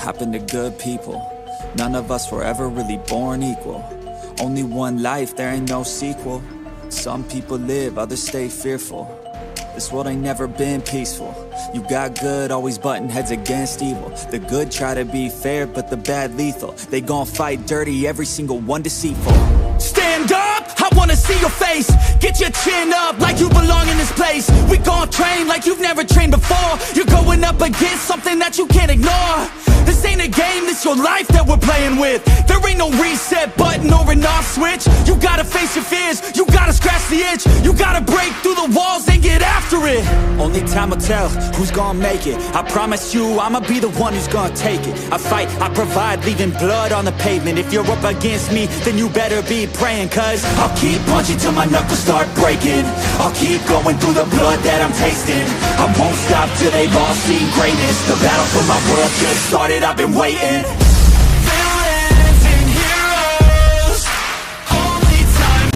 happen to good people. None of us were ever really born equal. Only one life, there ain't no sequel. Some people live, others stay fearful. This world ain't never been peaceful. You got good, always butting heads against evil. The good try to be fair, but the bad lethal. They gon' fight dirty, every single one deceitful. Stand up, I wanna see your face. Get your chin up like you belong in this place. We gon' train like you've never trained before. You're going up against something that you can't ignore. This ain't a game, this your life that we're playing with. There ain't no reset button or an off switch. You gotta face your fears, you gotta scratch the itch. You gotta break through the walls and get after it. Only time will tell who's gonna make it. I promise you, I'ma be the one who's gonna take it. I fight, I provide, leaving blood on the pavement. If you're up against me, then you better be praying. Cause I'll keep punching till my knuckles start breaking. I'll keep going through the blood that I'm tasting. I won't stop till they've all seen greatness. The battle for my world just started, I've been waiting. Villains and heroes, only time.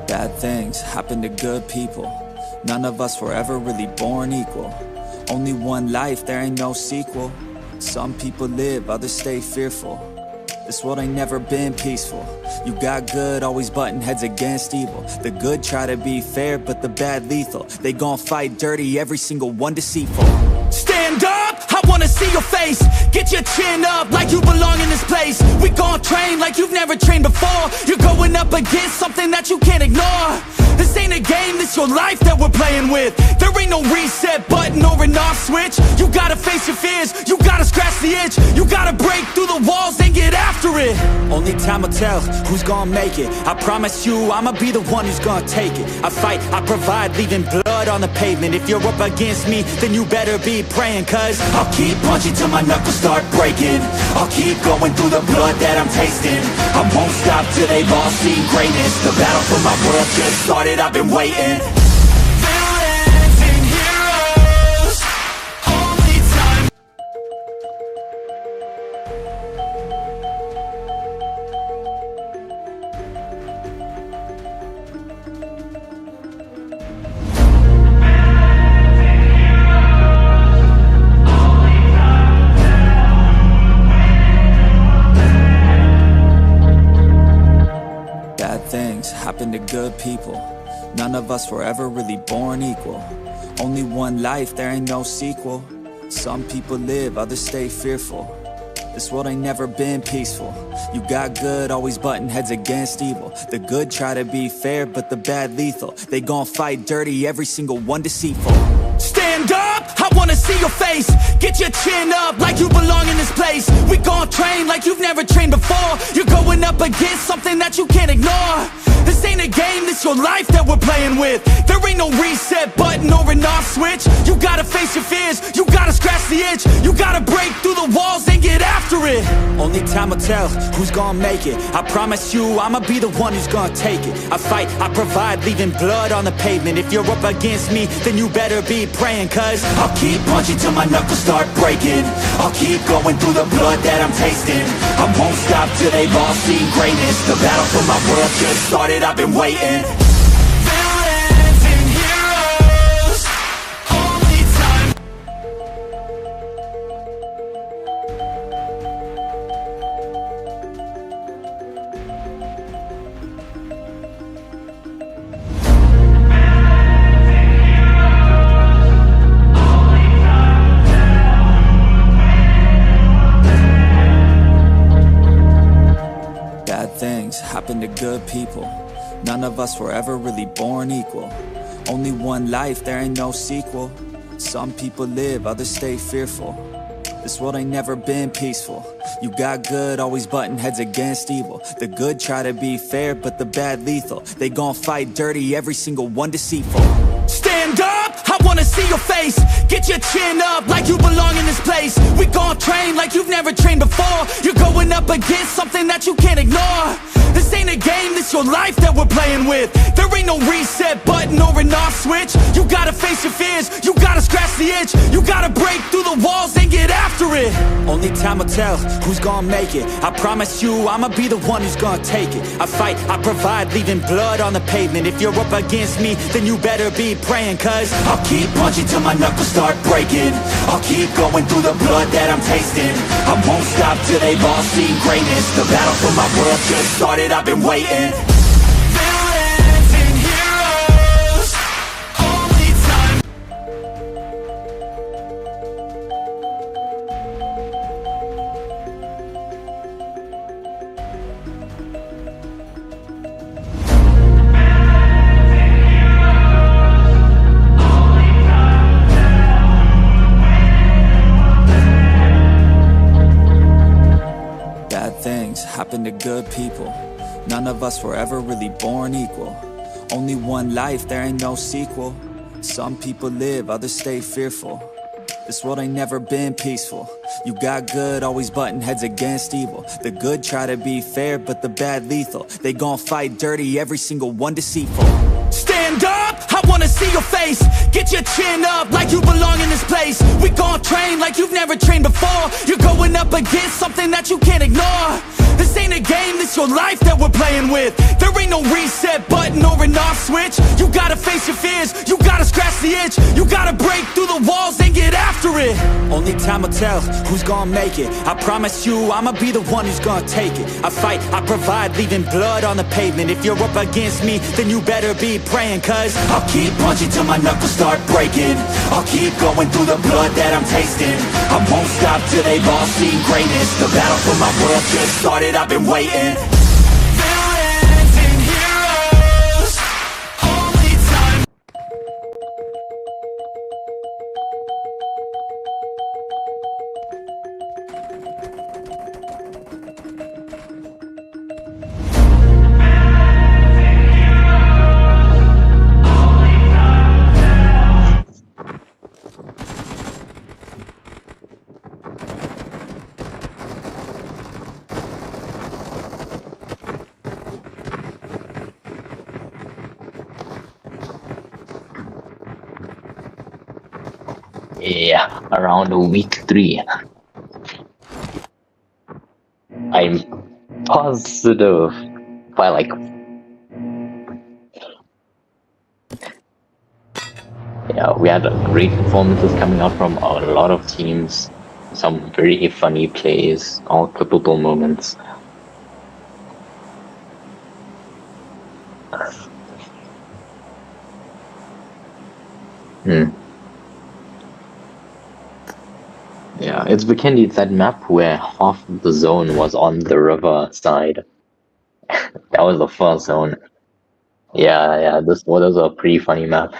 Bad things happen to good people. None of us were ever really born equal. Only one life, there ain't no sequel. Some people live, others stay fearful. This world ain't never been peaceful. You got good, always butting heads against evil. The good try to be fair, but the bad lethal. They gon' fight dirty, every single one deceitful. Stand up, I wanna see your face. Get your chin up like you belong in this place. We gon' train like you've never trained before. You're going up against something that you can't ignore. This ain't a game, this your life that we're playing with. There ain't no reset button or an off switch. You gotta face your fears, you gotta scratch the itch. You gotta break through the walls and get after it. Only time will tell who's gonna make it. I promise you, I'ma be the one who's gonna take it. I fight, I provide, leaving blood on the pavement. If you're up against me, then you better be praying. Cause I'll keep punching till my knuckles start breaking. I'll keep going through the blood that I'm tasting. I won't stop till they've all seen greatness. The battle for my world just started, I've been waiting. Villains and heroes, only time. Bad things happen to good people. None of us were ever really born equal. Only one life, there ain't no sequel. Some people live, others stay fearful. This world ain't never been peaceful. You got good, always butting heads against evil. The good try to be fair, but the bad lethal. They gon' fight dirty, every single one deceitful. Stand up, I wanna see your face. Get your chin up like you belong in this place. We gon' train like you've never trained before. You're going up against something that you can't ignore. This ain't a game, this your life that we're playing with. There ain't no reset button or an off switch. You gotta face your fears, you gotta scratch the itch. You gotta break through the walls and get after it. Only time will tell who's gonna make it. I promise you, I'ma be the one who's gonna take it. I fight, I provide, leaving blood on the pavement. If you're up against me, then you better be praying. Cause I'll keep punching till my knuckles start breaking. I'll keep going through the blood that I'm tasting. I won't stop till they've all seen greatness. The battle for my world just started, I've been waiting. Villains and heroes, only time. Bad things happen to good people. None of us were ever really born equal. Only one life, there ain't no sequel. Some people live, others stay fearful. This world ain't never been peaceful. You got good, always butting heads against evil. The good try to be fair, but the bad lethal. They gon' fight dirty, every single one deceitful. Stand up, I wanna see your face. Get your chin up like you belong in this place. We gon' train like you've never trained before. You're going up against something that you can't ignore. This ain't a game, this your life that we're playing with. There ain't no reset button or an off switch. You gotta face your fears, you gotta scratch the itch. You gotta break through the walls and get after it. Only time will tell who's gonna make it. I promise you, I'ma be the one who's gonna take it. I fight, I provide, leaving blood on the pavement. If you're up against me, then you better be praying. Cause I'll keep punching till my knuckles start breaking. I'll keep going through the blood that I'm tasting. I won't stop till they've all seen greatness. The battle for my world just started, I've been waiting. Villains and heroes, only time. Bad things happen to good people. None of us were ever really born equal. Only one life, there ain't no sequel. Some people live, others stay fearful. This world ain't never been peaceful. You got good, always butting heads against evil. The good try to be fair, but the bad lethal. They gon' fight dirty, every single one deceitful. Stand up, I wanna see your face. Get your chin up like you belong in this place. We gon' train like you've never trained before. You're going up against something that you can't ignore. This ain't a game, this your life that we're playing with. There ain't no reset button or an off switch. You gotta face your fears, you gotta scratch the itch. You gotta break through the walls and get after it. Only time will tell who's gonna make it. I promise you, I'ma be the one who's gonna take it. I fight, I provide, leaving blood on the pavement. If you're up against me, then you better be praying. Cause I'll keep punching till my knuckles start breaking. I'll keep going through the blood that I'm tasting. I won't stop till they've all seen greatness. The battle for my world just started, I've been waiting. Villains and heroes, only time. Yeah, around week 3. I'm positive by like, yeah, we had great performances coming out from a lot of teams. Some very funny plays, all clippable moments. Yeah, it's Vikendi, it's that map where half of the zone was on the river side. That was the first zone. Yeah, this was a pretty funny map.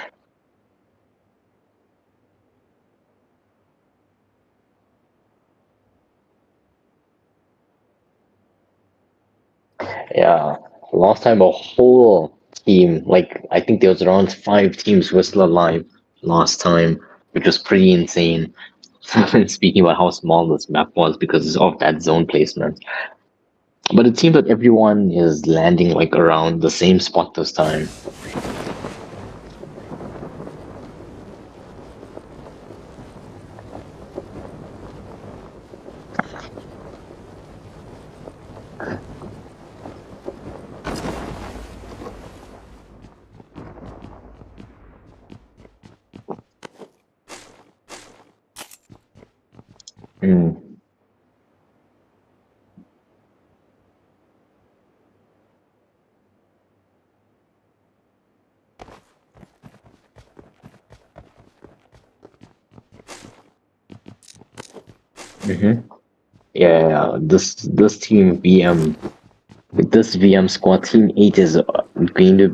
Yeah, last time a whole team, like I think there was around 5 teams who were still alive last time, which was pretty insane. Speaking about how small this map was because of that zone placement. But it seems that everyone is landing like around the same spot this time. Mm. Mm-hmm. Yeah, this team VM, this VM squad, Team 8 is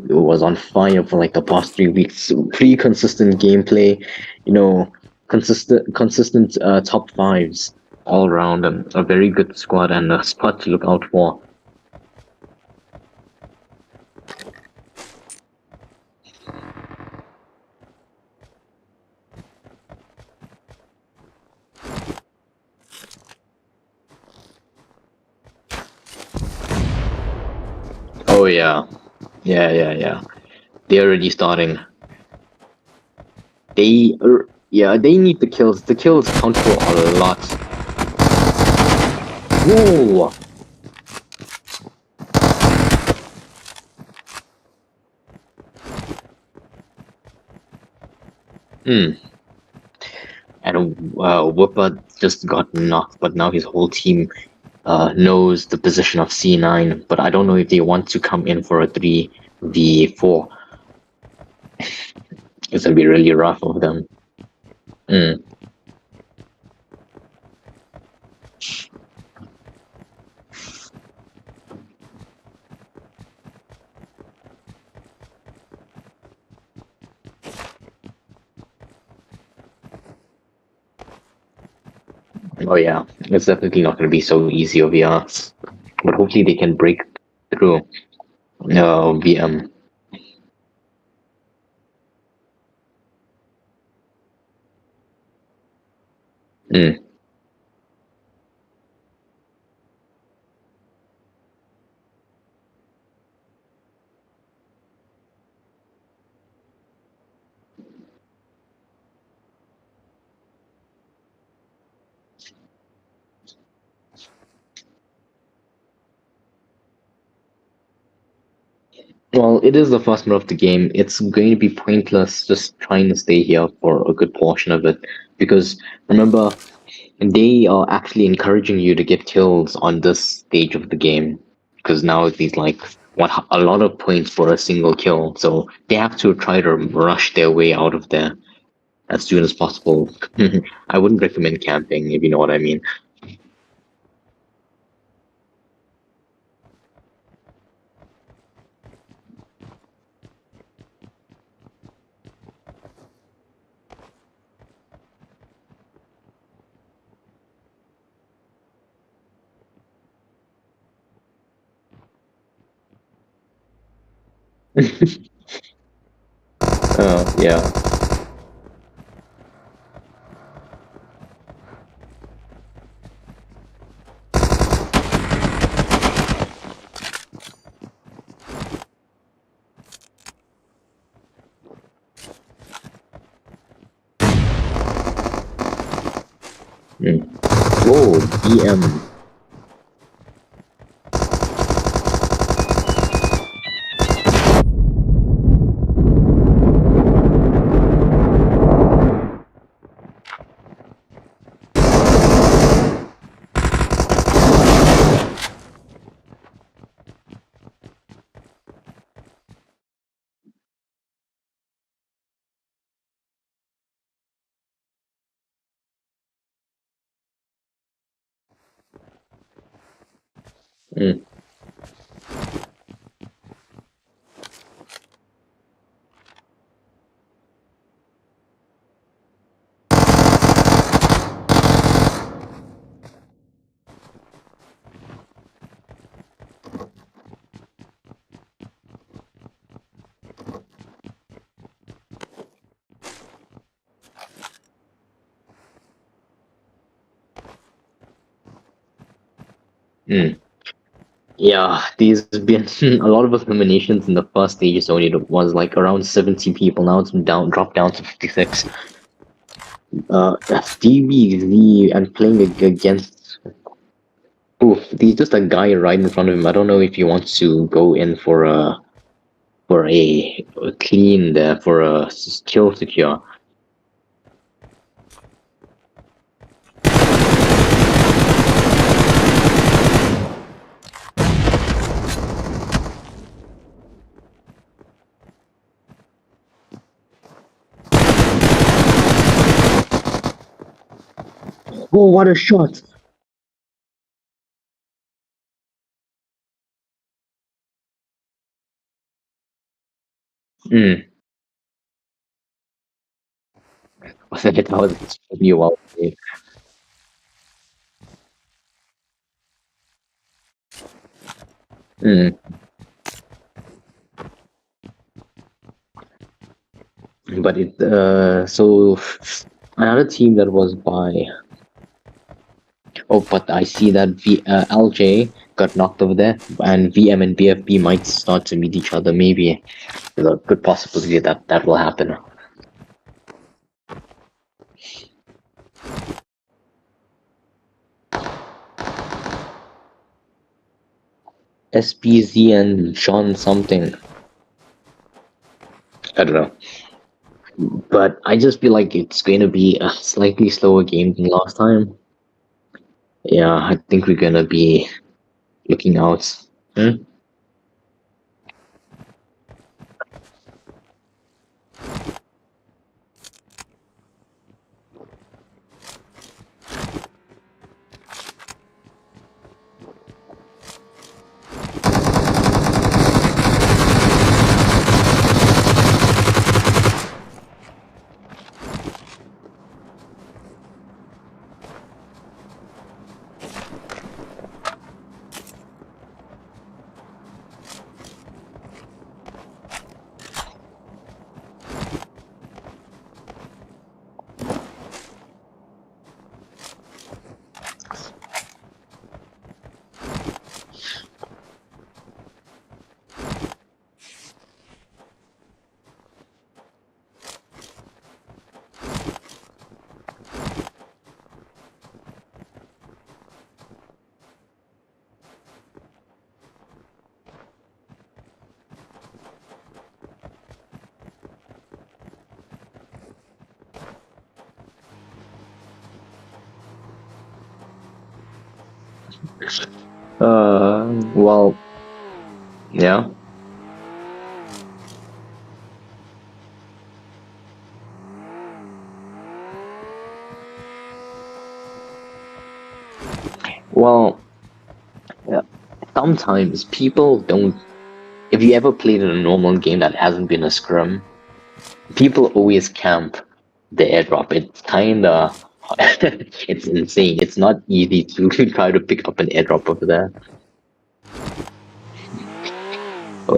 was on fire for like the past 3 weeks. Pretty consistent gameplay, you know, consistent top 5s all around, and a very good squad and a spot to look out for. Oh yeah, yeah. They're already starting. Yeah, they need the kills. The kills count for a lot. Whoa! Hmm. And Whooper just got knocked, but now his whole team knows the position of C9. But I don't know if they want to come in for a 3v4. It's gonna be really rough of them. Hmm. Oh yeah, it's definitely not gonna be so easy over here. But hopefully they can break through. VM. Mm. Well, it is the first map of the game. It's going to be pointless just trying to stay here for a good portion of it. Because remember, they are actually encouraging you to get kills on this stage of the game. Because now it's like a lot of points for a single kill. So they have to try to rush their way out of there as soon as possible. I wouldn't recommend camping, if you know what I mean. Yeah. Mm. Oh, DM. Mm. Mm. Yeah, these been a lot of eliminations in the first stages only. It was like around 70 people. Now it's dropped down to 56. DBZ and playing against. Oof, he's just a guy right in front of him. I don't know if he wants to go in for a clean there for a kill secure. Oh, what a shot! Mm. That was really well played. Mm. But so another team that was by Oh, but I see that LJ got knocked over there, and VM and BFB might start to meet each other. Maybe there's a good possibility that that will happen. SPZ and John something. I don't know. But I just feel like it's going to be a slightly slower game than last time. Yeah, I think we're going to be looking out. Hmm? Well, yeah. Well, yeah. Sometimes people don't. If you ever played in a normal game that hasn't been a scrum, people always camp the airdrop. It's kinda. It's insane. It's not easy to try to pick up an airdrop over there.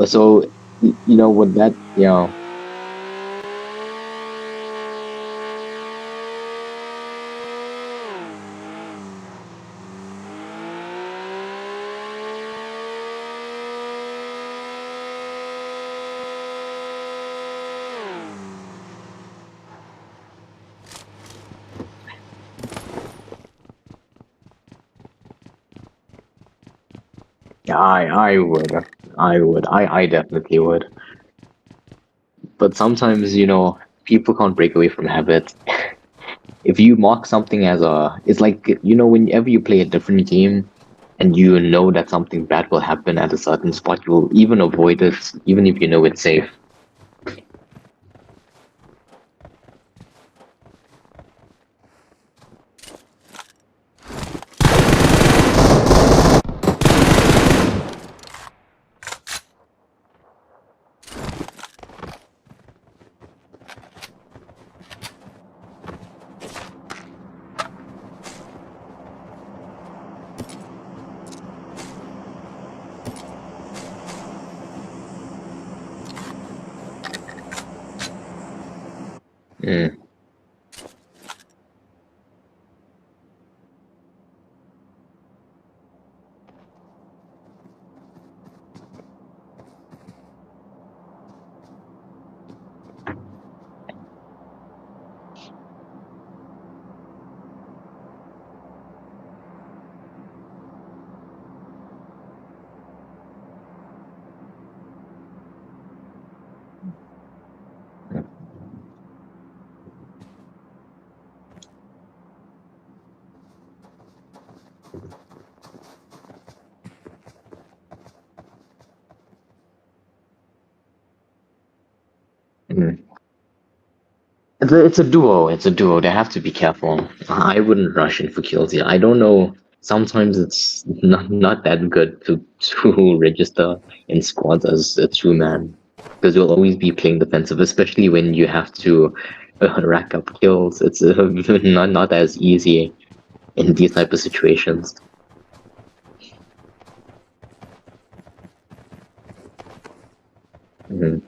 So, you know, with that, yeah. I would. I definitely would. But sometimes, you know, people can't break away from habit. If you mark something as a, it's like, you know, whenever you play a different game and you know that something bad will happen at a certain spot, you'll even avoid it, even if you know it's safe. Mm. Mm. It's a duo. It's a duo. They have to be careful. I wouldn't rush in for kills here. I don't know. Sometimes it's not that good to register in squads as a two man because you'll always be playing defensive, especially when you have to rack up kills. It's not as easy in these type of situations. Mhm.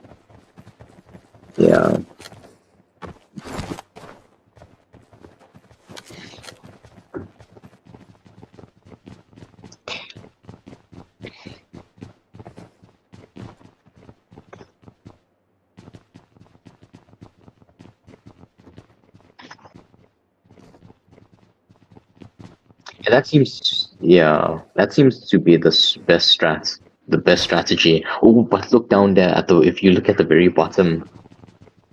Yeah. That seems to be the best strategy. Oh, but look down there at the if you look at the very bottom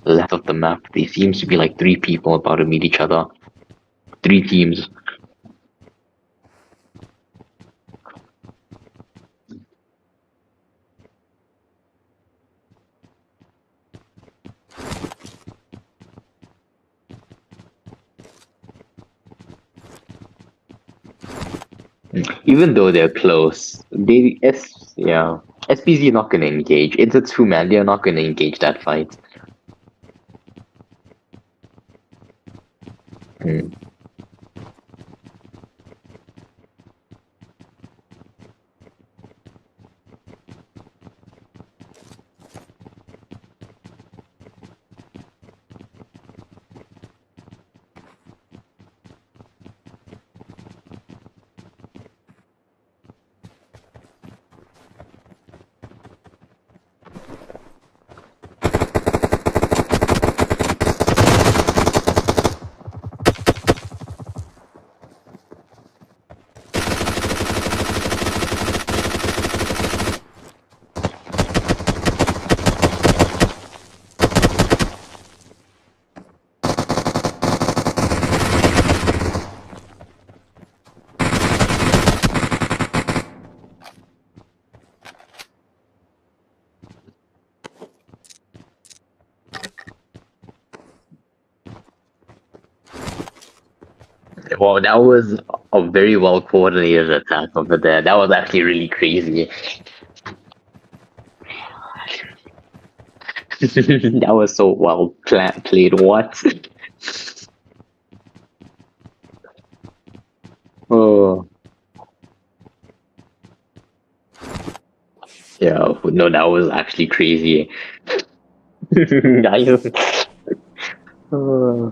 left of the map, there seems to be like three people about to meet each other. Three teams. Even though they're close, SPZ not gonna engage. It's a two-man. They're not gonna engage that fight. Hmm. Wow, that was a very well coordinated attack over there. That was actually really crazy. That was so well played. What? Oh, yeah. No, that was actually crazy. Uh,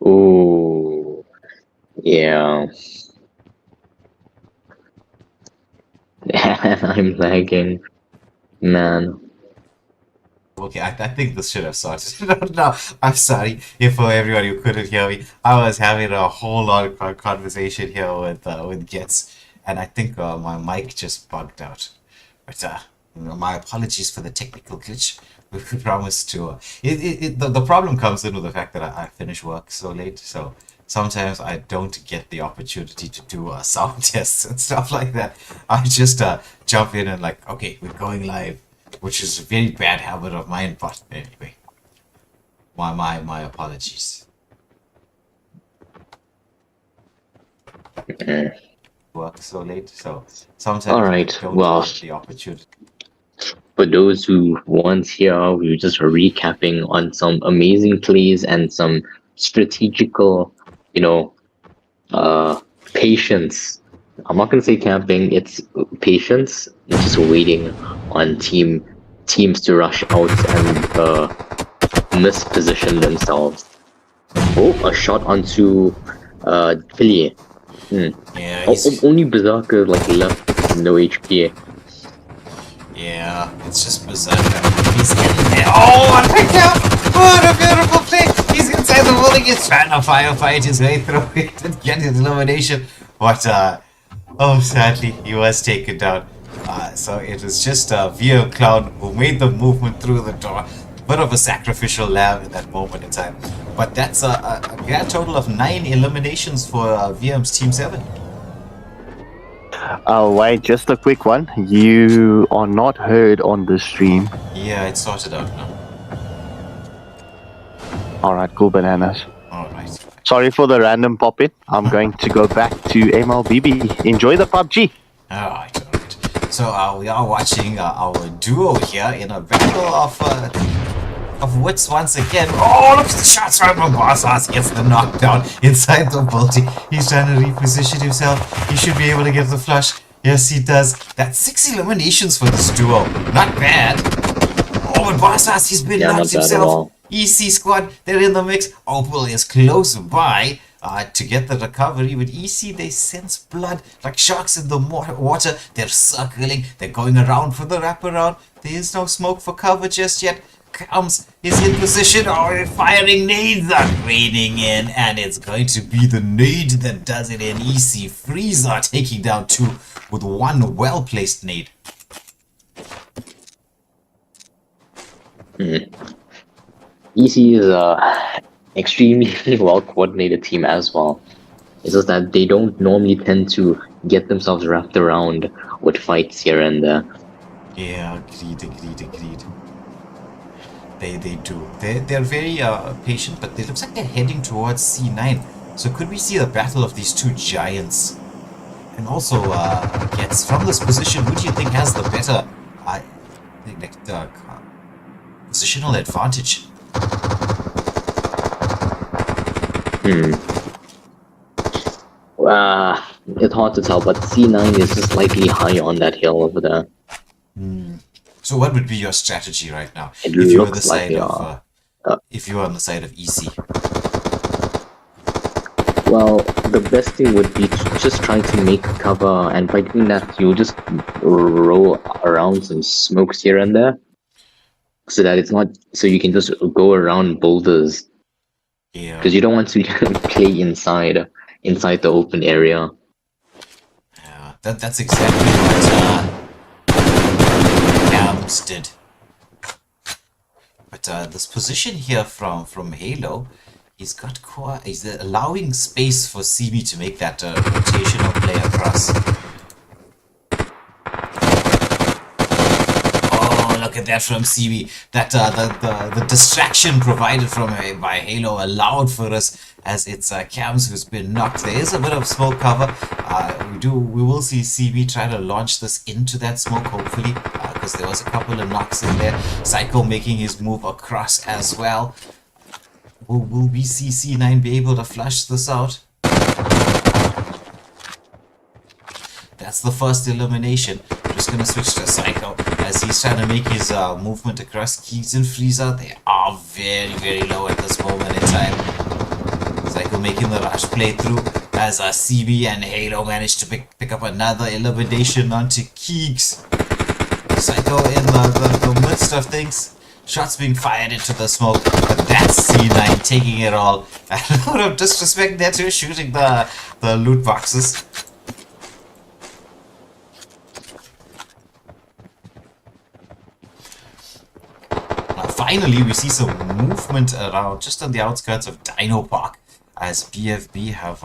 oh, yeah. I'm lagging, man. Okay, I think this should have sorted it out now. I'm sorry if for everyone who couldn't hear me. I was having a whole lot of conversation here with Gets, and I think my mic just bugged out. But my apologies for the technical glitch. We promise to. The problem comes in with the fact that I finish work so late, so sometimes I don't get the opportunity to do sound tests and stuff like that. I just jump in and like, okay, we're going live, which is a very bad habit of mine. But anyway, my apologies. Work so late, so sometimes All I right. don't Well, get the opportunity. for those who weren't here, we were just recapping on some amazing plays and some strategical, you know, patience. I'm not gonna say camping. It's patience. It's just waiting on teams to rush out and misposition themselves. Oh, a shot onto Philly. Yeah, he's, Only Berserker like left with no HP. yeah, it's just bizarre. He's getting there. Oh, what a kill! What a beautiful play! He's inside the building. He's trying to firefight his way through it and get his elimination. But oh, sadly, he was taken down. So it was just VM Clown who made the movement through the door. Bit of a sacrificial lamb in that moment in time. But that's a grand total of 9 eliminations for VM's Team 7. Wait, just a quick one. You are not heard on the stream. Yeah, it's sorted out now. Alright, cool bananas. Alright. Sorry for the random pop-in. I'm going to go back to MLBB. Enjoy the PubG. Alright. So we are watching our duo here in a battle of wits once again. Oh, look at the shots from Bunnyz. Gets the knockdown inside the building. He's trying to reposition himself. He should be able to get the flush. Yes, he does. That's 6 eliminations for this duo. Not bad. Oh, but Bunnyz, he's been knocked himself. EC squad, they're in the mix. Opal is close by to get the recovery. With EC, they sense blood like sharks in the water. They're circling. They're going around for the wraparound. There is no smoke for cover just yet. Comes is in position. Oh, firing nades are raining in, and it's going to be the nade that does it in. EC Freezer taking down 2 with 1 well-placed nade. EC is a extremely well-coordinated team as well. It's just that they don't normally tend to get themselves wrapped around with fights here and there. Yeah, agreed. They do. They're very patient, but it looks like they're heading towards C9. So could we see the battle of these 2 giants? And also, gets from this position, who do you think has the better positional advantage? It's hard to tell, but C9 is just slightly high on that hill over there. So what would be your strategy right now It if you were looks like if you were on the side of EC? Well, the best thing would be to just try to make cover, and by doing that, you'll just roll around some smokes here and there, so that it's not, so you can just go around boulders. Yeah. Because you don't want to play inside the open area. Yeah, that's exactly what Cams did. But this position here from Halo, he's allowing space for CB to make that rotational play across. Oh, look at that from CB. That the distraction provided by Halo allowed for us, as it's Cams who's been knocked. There is a bit of smoke cover. We will see CB try to launch this into that smoke, hopefully, because there was a couple of knocks in there. Psycho making his move across as well. Will we see C9 be able to flush this out? That's the first elimination. I'm just going to switch to Psycho as he's trying to make his movement across. Keys and Freezer, they are very, very low at this moment in time. Psycho making the rush playthrough as CB and Halo managed to pick up another elimination onto Keeks. Psycho in the midst of things. Shots being fired into the smoke, but that's C9 taking it all. A lot of disrespect there too, shooting the loot boxes. Finally, we see some movement around just on the outskirts of Dino Park as BFB have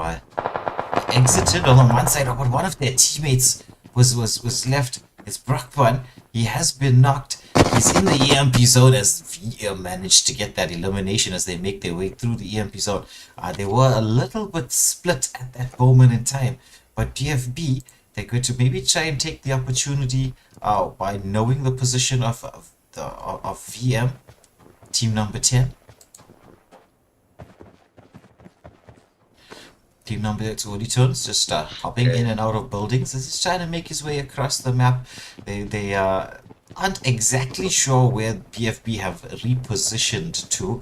exited on one side, but one of their teammates was left. It's Brockbun. He has been knocked. He's in the EMP zone as VM managed to get that elimination as they make their way through the EMP zone. They were a little bit split at that moment in time, but BFB, they're going to maybe try and take the opportunity by knowing the position of VM, team number 10. Team number 20 turns, just hopping in and out of buildings as he's trying to make his way across the map. They aren't exactly sure where BFB have repositioned to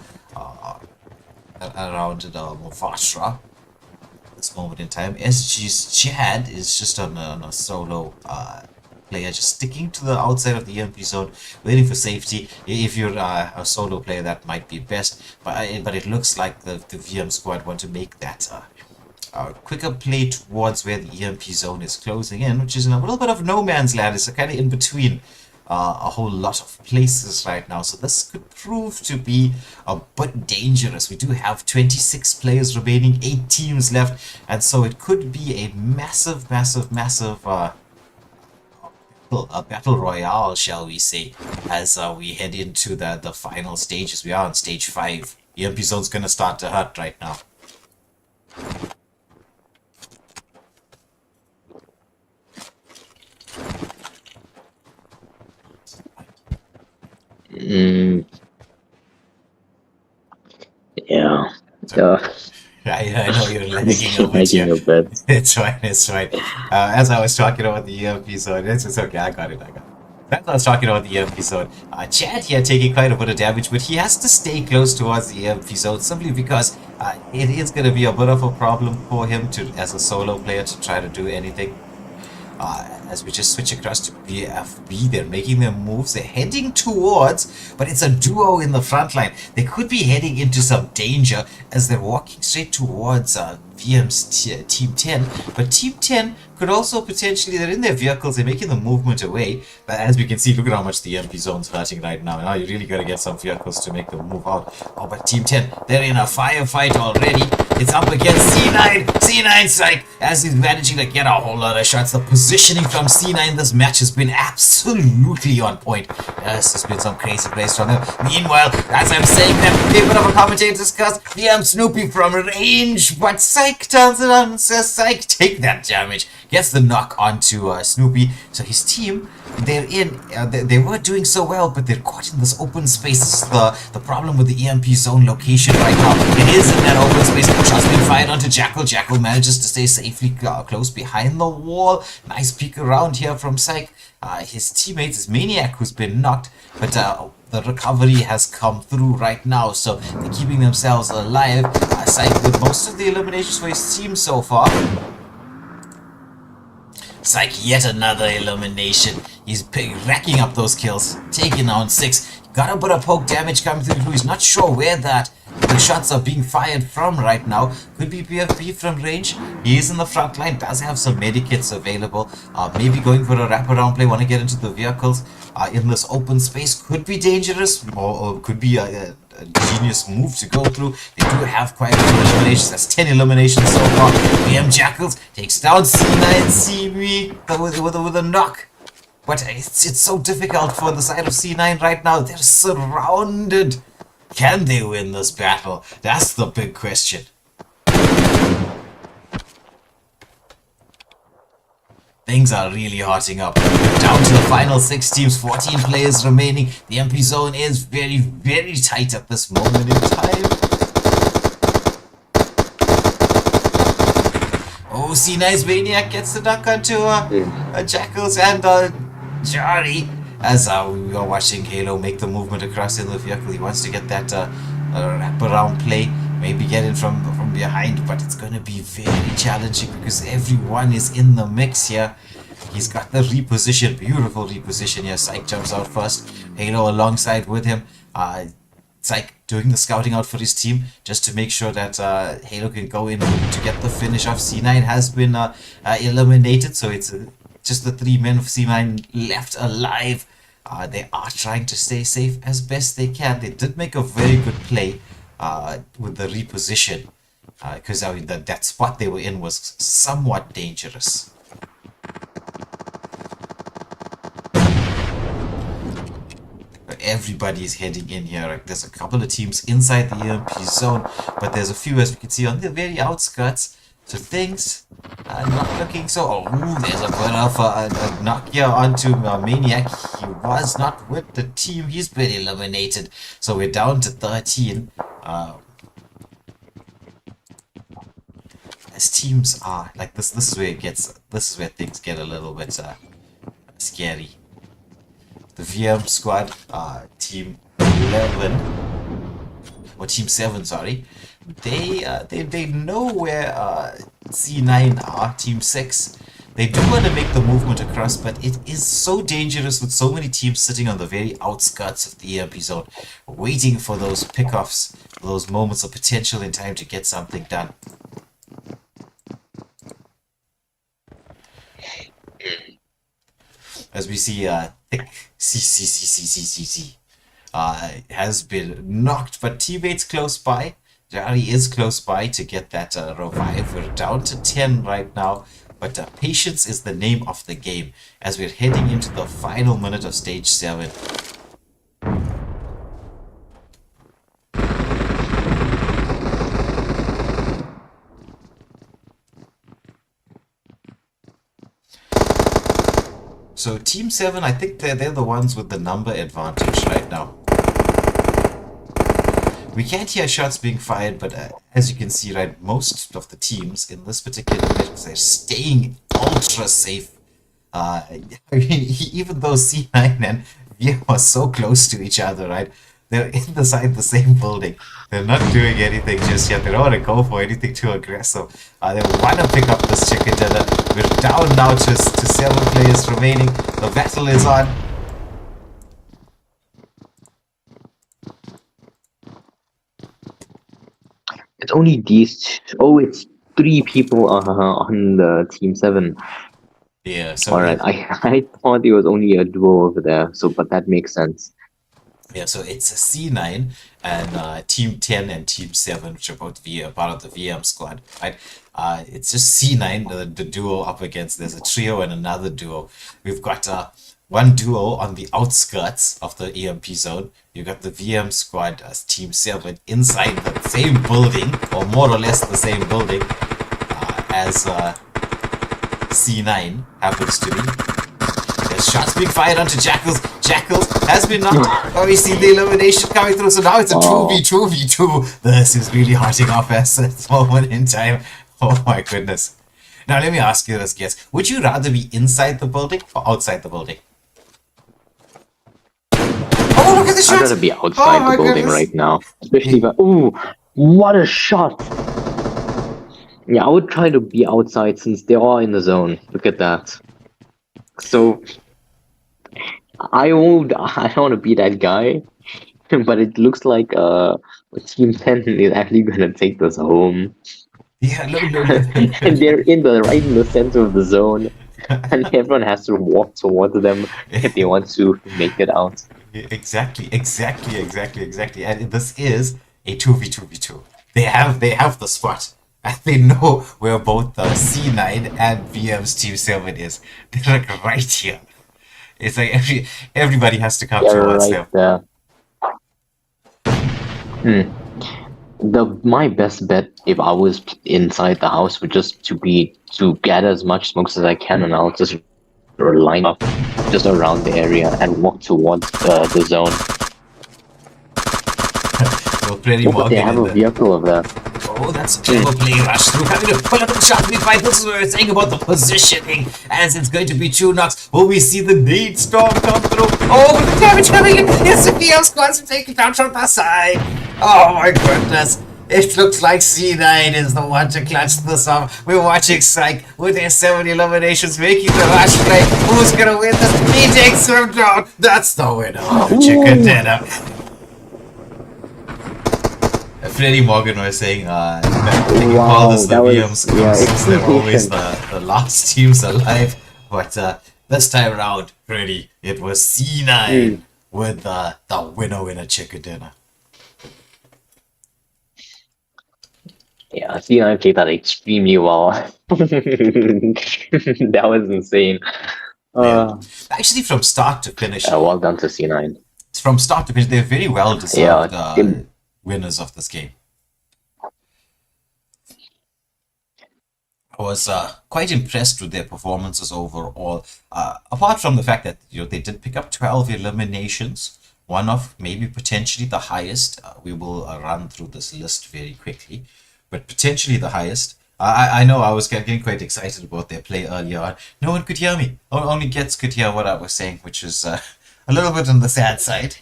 around Mufashra at this moment in time. SG's Chad is just on a solo player, just sticking to the outside of the EMP zone, waiting for safety. If you're a solo player, that might be best, but it looks like the VM squad want to make that quicker play towards where the EMP zone is closing in, which is in a little bit of no man's land. It's kind of in between a whole lot of places right now. So this could prove to be a bit dangerous. We do have 26 players remaining, 8 teams left, and so it could be a massive a battle royale, shall we say, as we head into the final stages. We are on stage 5. The EMP zone's gonna start to hurt right now. Yeah. I know you're lagging a bit Lagging here. a bit. It's fine, it's fine. As I was talking about the EMP zone, it's okay, I got it. As I was talking about the EMP zone, Chad here taking quite a bit of damage, but he has to stay close towards the EMP zone simply because it is going to be a bit of a problem for him to, as a solo player, to try to do anything. As we just switch across to BFB, they're making their moves, they're heading towards, but it's a duo in the front line. They could be heading into some danger as they're walking straight towards VM's Team 10, but Team 10 could also potentially, they're in their vehicles, they're making the movement away, but as we can see, look at how much the EMP zone's hurting right now. Now you really got to get some vehicles to make them move out. Oh, but Team 10, they're in a firefight already. It's up against C9. C9's like, as he's managing to get a whole lot of shots. The positioning from C9 this match has been absolutely on point. Yes, there's been some crazy plays from him. Meanwhile, as I'm saying that, a bit of a commentator discussed VM Snoopy from range, but Psych turns it on and says, Psych, take that damage. Gets the knock onto Snoopy. So his team, they're in, they were doing so well, but they're caught in this open space. This is the problem with the EMP zone location right now. It is in that open space. Shots being fired onto Jackal. Jackal manages to stay safely close behind the wall. Nice peek around here from Psych. His teammate is Maniac, who's been knocked, but the recovery has come through right now, so they're keeping themselves alive. Psych with most of the eliminations for his team so far. Psych, yet another elimination. He's racking up those kills, taking down 6. Got a bit of poke damage coming through. He's not sure where the shots are being fired from right now. Could be BFB from range. He is in the front line, does have some medikits available. Maybe going for a wraparound play, want to get into the vehicles in this open space. Could be dangerous, or could be a genius move to go through. They do have quite a few eliminations. That's 10 eliminations so far. VM Jackals takes down C9 CB with a knock. But it's so difficult for the side of C9 right now. They're surrounded. Can they win this battle? That's the big question. Things are really hotting up. We're down to the final 6 teams, 14 players remaining. The MP zone is very, very tight at this moment in time. Oh, C9's Maniac gets the knock onto Jackals and Jari. As we are watching Halo make the movement across in the vehicle, he wants to get that wraparound play, maybe get in from behind, but it's going to be very challenging because everyone is in the mix here. He's got the reposition, beautiful reposition here. Psych jumps out first, Halo alongside with him. Psych doing the scouting out for his team just to make sure that Halo can go in to get the finish off. C9 has been eliminated, so it's just the 3 men of C9 left alive. They are trying to stay safe as best they can. They did make a very good play with the reposition because I mean, that spot they were in was somewhat dangerous. Everybody is heading in here. Like, there's a couple of teams inside the EMP zone, but there's a few, as we can see, on the very outskirts. So things are not looking so... Oh, there's a bit of a knock here onto Maniac. He was not with the team. He's been eliminated. So we're down to 13. As teams are... Like, this is where it gets... This is where things get a little bit scary. The VM squad, Team 11... Or Team 7, sorry. They know where C9 are, Team 6. They do want to make the movement across, but it is so dangerous with so many teams sitting on the very outskirts of the EMP zone, waiting for those pickoffs, those moments of potential in time to get something done. as we see Thick C has been knocked, but teammates close by. Jari is close by to get that revive. We're down to 10 right now, but patience is the name of the game as we're heading into the final minute of stage 7. So Team 7, I think they're the ones with the number advantage right now. We can't hear shots being fired, but as you can see, right, most of the teams in this particular match are staying ultra safe. I mean, even though C9 and VM are so close to each other, right, they're inside the same building. They're not doing anything just yet. They don't want to go for anything too aggressive. They want to pick up this chicken dinner. We're down now to 7 players remaining. The battle is on. It's only these. Oh, it's 3 people on the Team 7. Yeah, so Alright, I thought it was only a duo over there, so but that makes sense. yeah, so it's a C9 and Team 10 and Team 7, which are both part of the VM squad, right? It's just C9, the duo up against, there's a trio and another duo. We've got one duo on the outskirts of the EMP zone. You've got the VM squad as Team 7 inside the same building, or more or less the same building, as C9 happens to be. There's shots being fired onto Jackals. Jackals has been knocked. Oh, we see the elimination coming through, so now it's a 2v2v2. This is really hotting up at this moment in time. Oh my goodness. Now let me ask you this, guess. Would you rather be inside the building or outside the building? Oh, look at the shots! I'd rather be outside the building right now. Especially if ooh, what a shot! Yeah, I would try to be outside since they are in the zone. Look at that. So I don't want to be that guy, but it looks like Team 10 is actually gonna take this home. Yeah, no. And they're right in the center of the zone, and everyone has to walk towards them if they want to make it out. Exactly. And this is a 2v2v2. They have the spot. And they know where both the C9 and VM's Team 7 is. They're like right here. It's like everybody has to come towards right them. There. My best bet if I was inside the house would just to gather as much smokes as I can, and I'll just line up just around the area and walk towards the zone. Well, they have a vehicle of that. Oh, that's a clever play, rush through, having to pull up the shot fight. This is what we're saying about the positioning, as it's going to be 2 knocks. Will we see the nade storm come through? Oh, the damage coming in! Yes, the VM squad's taking down from the side. Oh my goodness. It looks like C9 is the one to clutch this up. We're watching Psych with their 7 eliminations making the rush play. Who's gonna win this? He takes him down. That's the winner of the chicken dinner. Freddie Morgan was saying they can call this the VM squad since they're always the last teams alive. But this time around, Freddie, it was C9 with the winner chicken dinner. Yeah, C9 played that extremely well. That was insane. Actually, from start to finish. Well done to C9. From start to finish, they're very well deserved winners of this game. I was quite impressed with their performances overall. Apart from the fact that they did pick up 12 eliminations, one of maybe potentially the highest. We will run through this list very quickly, but potentially the highest. I know I was getting quite excited about their play earlier on. No one could hear me. Only Gets could hear what I was saying, which is a little bit on the sad side.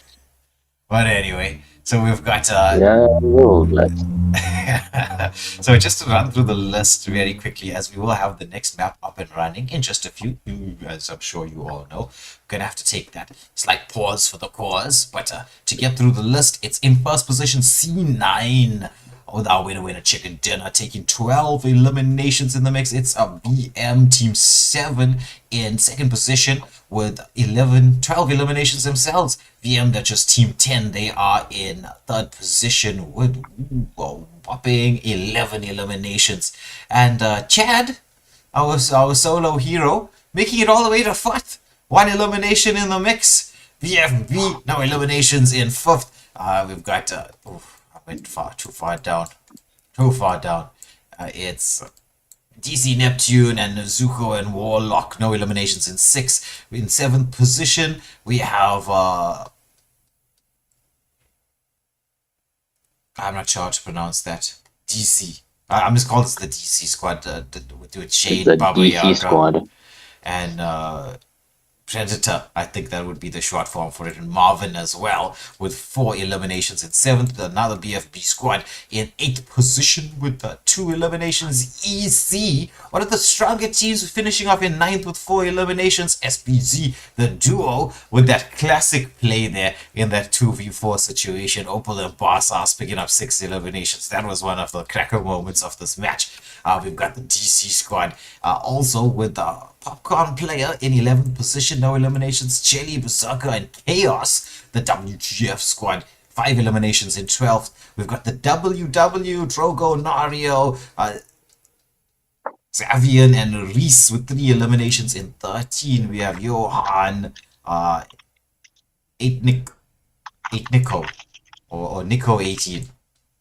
But anyway, so we've got... So just to run through the list very quickly, as we will have the next map up and running in just a few, as I'm sure you all know. We're going to have to take that slight pause for the cause. But to get through the list, it's in first position C9 with our winner chicken dinner, taking 12 eliminations in the mix. It's a VM Team 7 in second position with 12 eliminations themselves. VM, that's just Team 10. They are in third position with a whopping 11 eliminations. And Chad, our solo hero, making it all the way to fourth. 1 elimination in the mix. VFB, no eliminations in fifth. We've got, I went too far down. It's DC Neptune and Zuko and Warlock, no eliminations in sixth. In seventh position, we have, I'm not sure how to pronounce that. DC. I'm just calling this the DC squad, with Shane, Baba DC Yaga, squad. and Predator, I think that would be the short form for it, and Marvin as well, with 4 eliminations in 7th. Another BFB squad in 8th position with 2 eliminations. EC, one of the stronger teams, finishing off in 9th with 4 eliminations. SPZ, the duo, with that classic play there in that 2v4 situation. Opal and Boss picking up 6 eliminations. That was one of the cracker moments of this match. We've got the DC squad also with the Popcorn player in 11th position, no eliminations. Jelly, Berserker, and Chaos, the WGF squad, 5 eliminations in 12th. We've got the WW, Drogo, Nario, Xavian, and Reese with 3 eliminations in 13. We have Johan, 8 Nico, or Nico 18,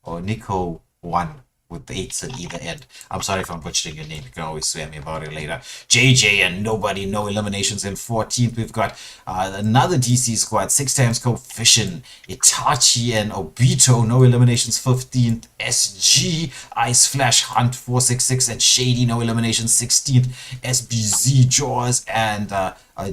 or Nico 1. With the 8s at either end. I'm sorry if I'm butchering your name. You can always swear me about it later. JJ and Nobody, no eliminations in 14th. We've got another DC squad, 6 times Coefficient, Itachi and Obito, no eliminations 15th. SG, Ice Flash, Hunt 466, and Shady, no eliminations 16th. SBZ, Jaws, and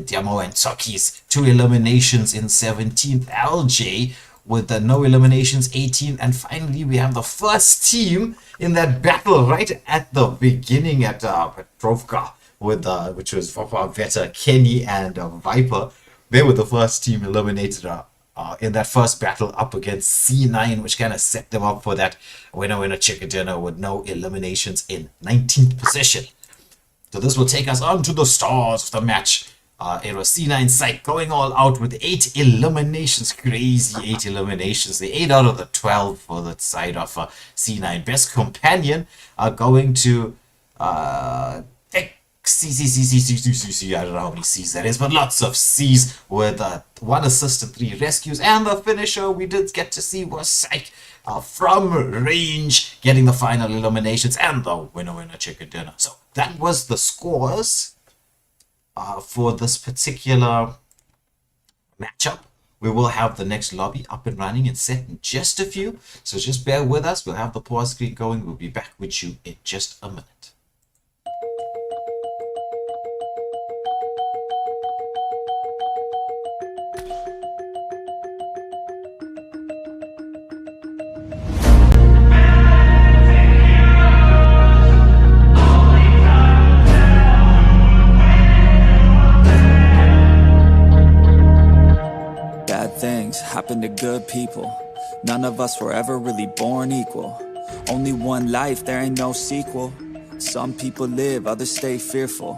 Demo and Tokis, 2 eliminations in 17th. LJ, with the no eliminations 18, and finally we have the first team in that battle right at the beginning at Petrovka with which was Veta, Kenny, and Viper. They were the first team eliminated in that first battle up against C9, which kind of set them up for that winner chicken dinner with no eliminations in 19th position. So this will take us on to the stars of the match. It was C9 side going all out with 8 eliminations. Crazy 8 eliminations. The 8 out of the 12 for the side of C9. Best companion going to C. I don't know how many C's that is, but lots of C's with 1 assist and 3 rescues. And the finisher we did get to see was Psych from range, getting the final eliminations and the winner chicken dinner. So that was the scores for this particular matchup. We will have the next lobby up and running and set in just a few, so just bear with us. We'll have the pause screen going. We'll be back with you in just a minute. Things happen to good people. None of us were ever really born equal. Only one life, there ain't no sequel. Some people live, others stay fearful.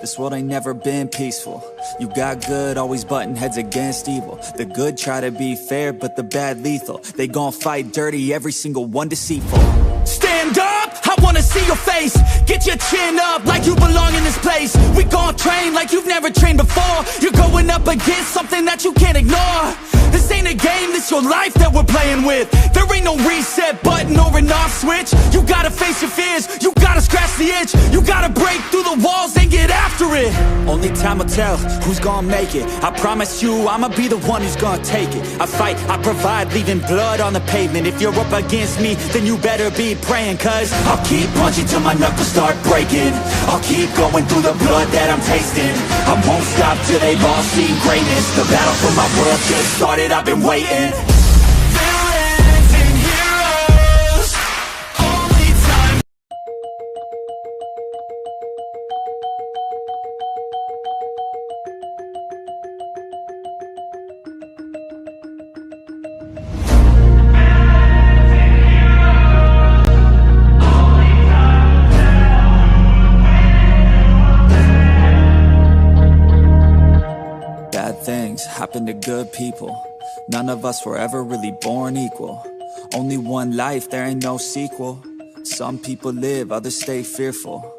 This world ain't never been peaceful. You got good, always butting heads against evil. The good try to be fair, but the bad lethal. They gon' fight dirty, every single one deceitful. Stand up, I wanna see your face. Get your chin up like you belong in this place. We gon' train like you've never trained before. You're going up against something that you can't ignore. This ain't a game, this your life that we're playing with. There ain't no reset button or an off switch. You gotta face your fears, you gotta scratch the itch. You gotta break through the walls and get after it. Only time will tell who's gonna make it. I promise you, I'ma be the one who's gonna take it. I fight, I provide, leaving blood on the pavement. If you're up against me, then you better be praying, cause I'll keep punching till my knuckles start breaking. I'll keep going through the blood that I'm tasting. I won't stop till they've all seen greatness. The battle for my world just started, I've been waiting. Villains and heroes, only time. happen to good people. None of us were ever really born equal. Only one life, there ain't no sequel. Some people live, others stay fearful.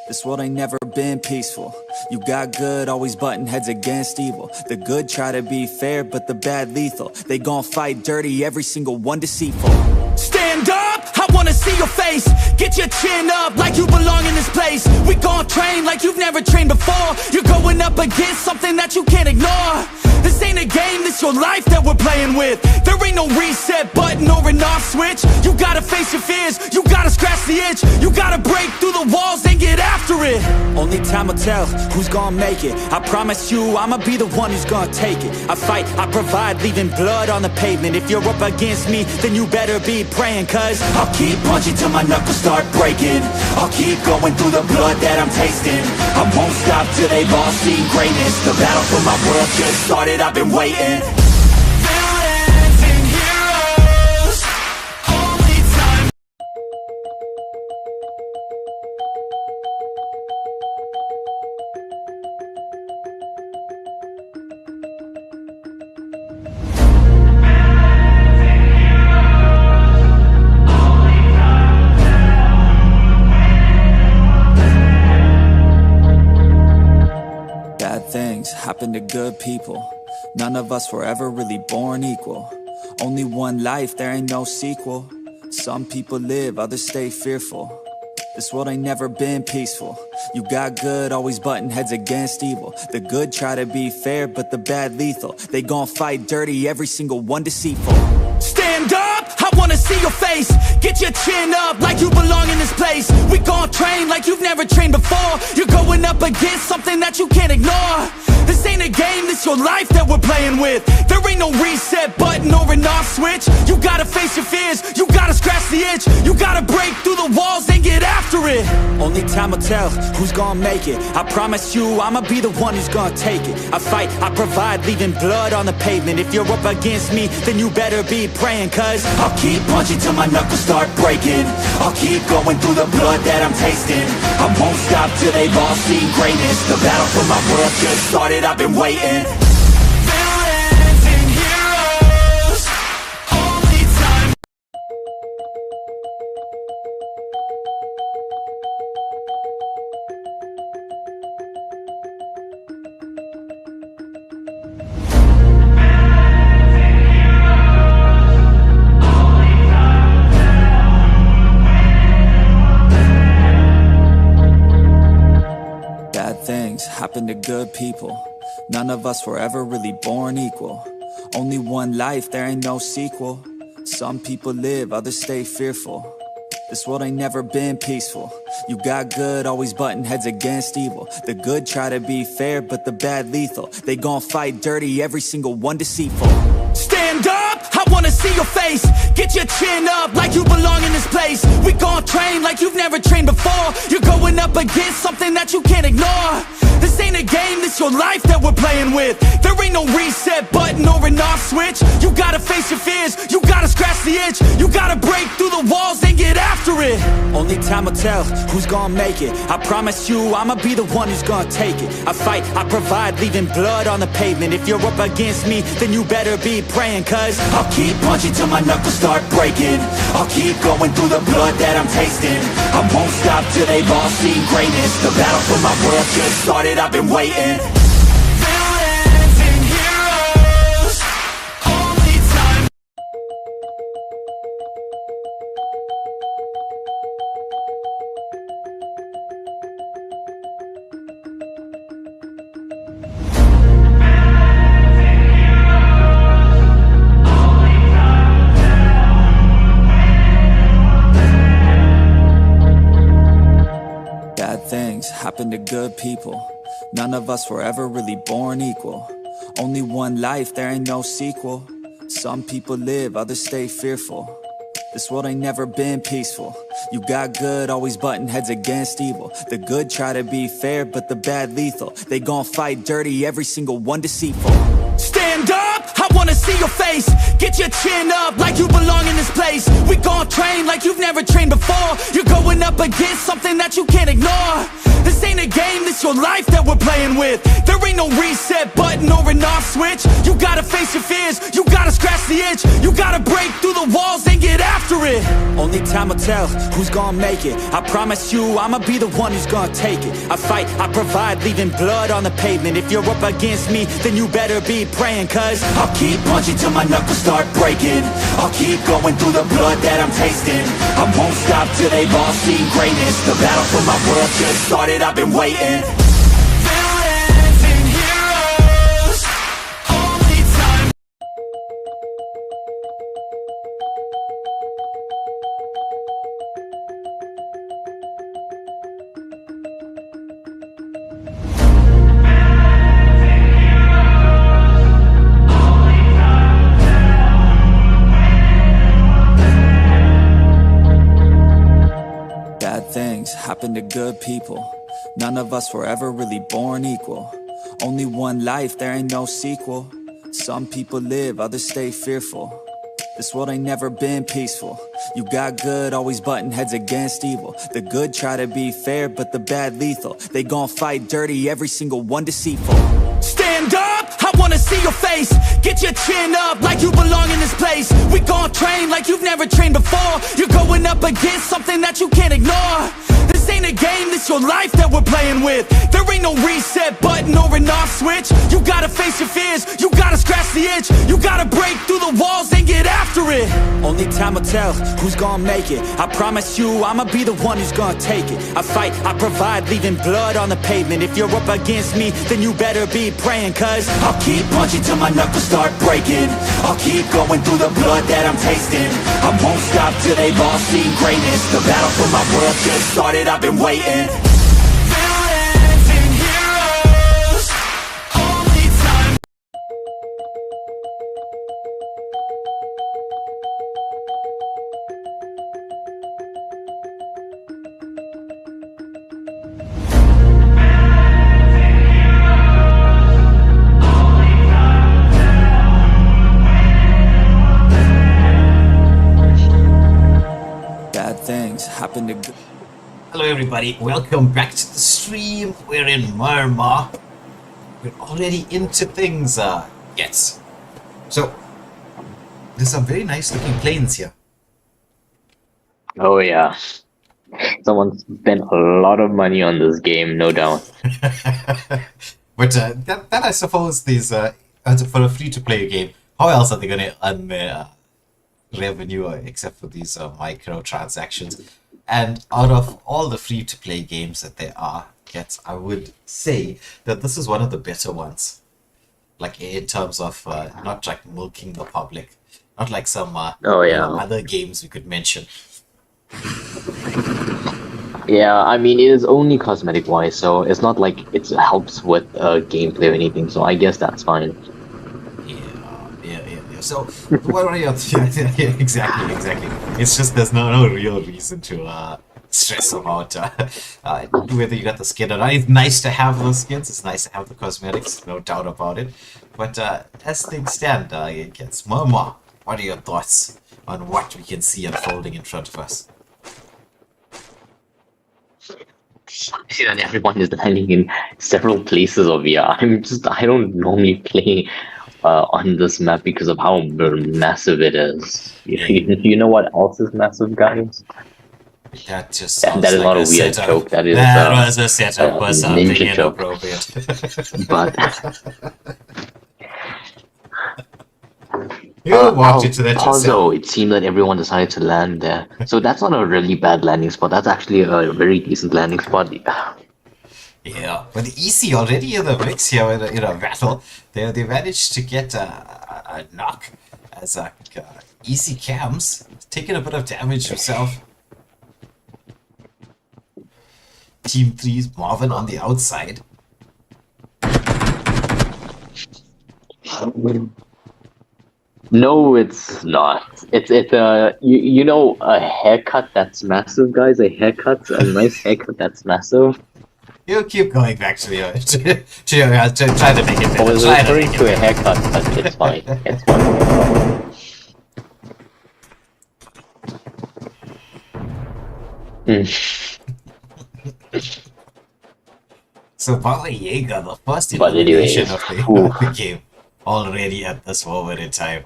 This world ain't never been peaceful. You got good, always butting heads against evil. The good try to be fair, but the bad lethal. They gon' fight dirty, every single one deceitful. Stand up, I wanna see your face. Get your chin up like you belong in this place. We gon' train like you've never trained before. You're going up against something that you can't ignore. This ain't a game, this your life that we're playing with. There ain't no reset button or an off switch. You gotta face your fears, you gotta scratch the itch. You gotta break through the walls and get after it. Only time will tell who's gonna make it. I promise you, I'ma be the one who's gonna take it. I fight, I provide, leaving blood on the pavement. If you're up against me, then you better be praying. Cause I'll keep punching till my knuckles start breaking. I'll keep going through the blood that I'm tasting. I won't stop till they've all seen greatness. The battle for my world just started, I've been waiting. Villains and heroes, only time. Bad things happen to good people. None of us were ever really born equal. Only one life, there ain't no sequel. Some people live, others stay fearful. This world ain't never been peaceful. You got good, always butting heads against evil. The good try to be fair, but the bad lethal. They gon' fight dirty, every single one deceitful. Stand up, I wanna see your face. Get your chin up like you belong in this place. We gon' train like you've never trained before. You're going up against something that you can't ignore. This ain't a game, this your life that we're playing with. There ain't no reset button or an off switch. You gotta face your fears, you gotta scratch the itch. You gotta break through the walls and get after it. Only time will tell who's gonna make it. I promise you, I'ma be the one who's gonna take it. I fight, I provide, leaving blood on the pavement. If you're up against me, then you better be praying. Cause I'll keep punching till my knuckles start breaking. I'll keep going through the blood that I'm tasting. I won't stop till they've all seen greatness. The battle for my world just started, I've been waiting. Villains and heroes, only time. Bad things happen to good people. None of us were ever really born equal. Only one life, there ain't no sequel. Some people live, others stay fearful. This world ain't never been peaceful. You got good, always butting heads against evil. The good try to be fair, but the bad lethal. They gon' fight dirty, every single one deceitful. Stand up, I wanna see your face. Get your chin up like you belong in this place. We gon' train like you've never trained before. You're going up against something that you can't ignore. This ain't a game, this your life that we're playing with. There ain't no reset button or an off switch. You gotta face your fears, you gotta scratch the itch. You gotta break through the walls and get after it. Only time will tell who's gonna make it. I promise you, I'ma be the one who's gonna take it. I fight, I provide, leaving blood on the pavement. If you're up against me, then you better be praying. Cause I'll keep punching till my knuckles start breaking. I'll keep going through the blood that I'm tasting. I won't stop till they've all seen greatness. The battle for my world just started, I've been waiting. Villains and heroes, only time. Bad things happen to good people. None of us were ever really born equal. Only one life, there ain't no sequel. Some people live, others stay fearful. This world ain't never been peaceful. You got good, always butting heads against evil. The good try to be fair, but the bad lethal. They gon' fight dirty, every single one deceitful. Stand up, I wanna see your face. Get your chin up like you belong in this place. We gon' train like you've never trained before. You're going up against something that you can't ignore. This ain't a game, this this your life that we're playing with. There ain't no reset button or an off switch. You gotta face your fears, you gotta scratch the itch. You gotta break through the walls and get after it. Only time will tell who's gonna make it. I promise you I'ma be the one who's gonna take it. I fight, I provide, leaving blood on the pavement. If you're up against me, then you better be praying. Cause I'll keep punching till my knuckles start breaking. I'll keep going through the blood that I'm tasting. I won't stop till they've all seen greatness. The battle for my world just started, I've been waiting. Villains and heroes, only time. Bad things happen to good people. None of us were ever really born equal. Only one life, there ain't no sequel. Some people live, others stay fearful. This world ain't never been peaceful. You got good, always butting heads against evil. The good try to be fair, but the bad lethal. They gon' fight dirty, every single one deceitful. Stand up, I wanna see your face. Get your chin up like you belong in this place. We gon' train like you've never trained before. You're going up against something that you can't ignore. This ain't a game, this your life that we're playing with. There ain't no reset button or an off switch. You gotta face your fears, you gotta scratch the itch. You gotta break through the walls and get after it. Only time will tell who's gonna make it. I promise you I'ma be the one who's gonna take it. I fight, I provide, leaving blood on the pavement. If you're up against me, then you better be praying. Cause I'll keep punching till my knuckles start breaking. I'll keep going through the blood that I'm tasting. I won't stop till they've all seen greatness. The battle for my world just started, I've been waiting. Villains and heroes, only time. Bad things happen to good. Hello everybody, welcome back to the stream. We're in Myanmar. We're already into things, yes. So, there's some very nice looking planes here. Oh yeah. Someone spent a lot of money on this game, no doubt. But that I suppose is for a free-to-play game. How else are they going to earn their revenue except for these microtransactions? And out of all the free-to-play games that there are, yes, I would say that this is one of the better ones. Like in terms of not like milking the public, not like some other games we could mention. Yeah, I mean, it is only cosmetic-wise, so it's not like it helps with gameplay or anything, so I guess that's fine. Yeah. So, what are your... Yeah, exactly. It's just there's no real reason to stress about whether you got the skin or not. It's nice to have those skins, it's nice to have the cosmetics, no doubt about it. But as things stand, it gets Mama. What are your thoughts on what we can see unfolding in front of us? See that everyone is landing in several places of VR. I don't normally play on this map because of how massive it is. You know what else is massive, guys? That just sounds that is like not a weird setup. joke. That was a setup for something ninja joke. inappropriate. But you walked into that yourself. Pazzo, it seemed that everyone decided to land there. So that's not a really bad landing spot. That's actually a very decent landing spot. Yeah, but EC already in the mix here with a battle. They managed to get a knock as EC Cams taking a bit of damage himself. Team 3's Marvin on the outside. No, it's not. It's you know, a haircut that's massive, guys. A nice haircut that's massive. You keep going back to the try to make it better. I was referring to a haircut, but it's fine. It's fine. So Baba Yaga, the first But elimination anyways, of whew. the game already at this moment in time.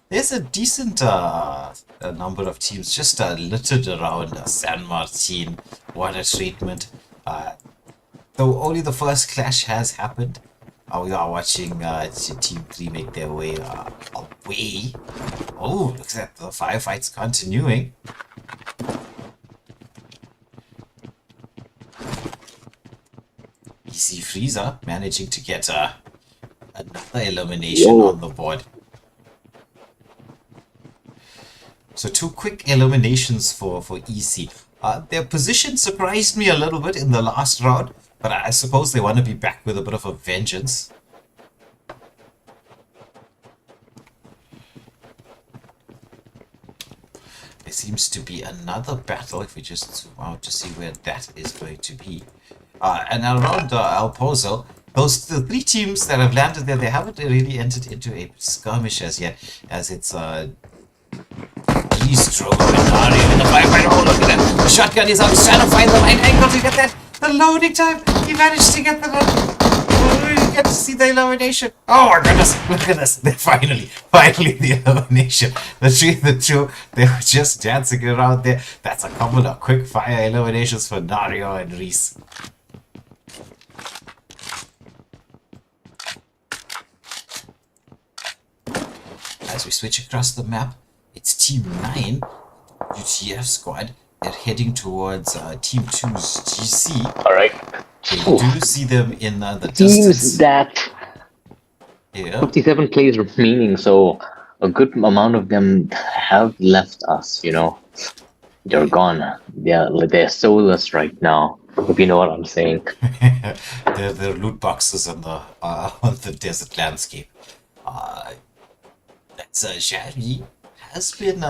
There's a decent a number of teams just littered around San Martin. What a treatment. Though only the first clash has happened. We are watching Team 3 make their way away. Oh, look at the firefights continuing. Easy Freezer managing to get another elimination on the board. So 2 quick eliminations for EC. Their position surprised me a little bit in the last round, but I suppose they want to be back with a bit of a vengeance. There seems to be another battle, if we just zoom out to see where that is going to be. And around El Pozo, those the 3 teams that have landed there, they haven't really entered into a skirmish as yet, as it's Distro and Mario in the firefighter. Oh, look at that! The shotgun is out. He's trying to find the right angle to get that. The loading time. He managed to get the. You get to see the elimination. Oh my goodness! Look at this. They finally the elimination. The two, they were just dancing around there. That's a couple of quick fire eliminations for Nario and Reese. As we switch across the map, it's Team 9, UTF squad. They're heading towards Team 2's GC. Alright. We do see them in the Teams distance. that Yeah. 57 players remaining, so a good amount of them have left us, you know. They're gone. They're soulless right now, if you know what I'm saying. They're loot boxes on the desert landscape. That's Xavi has been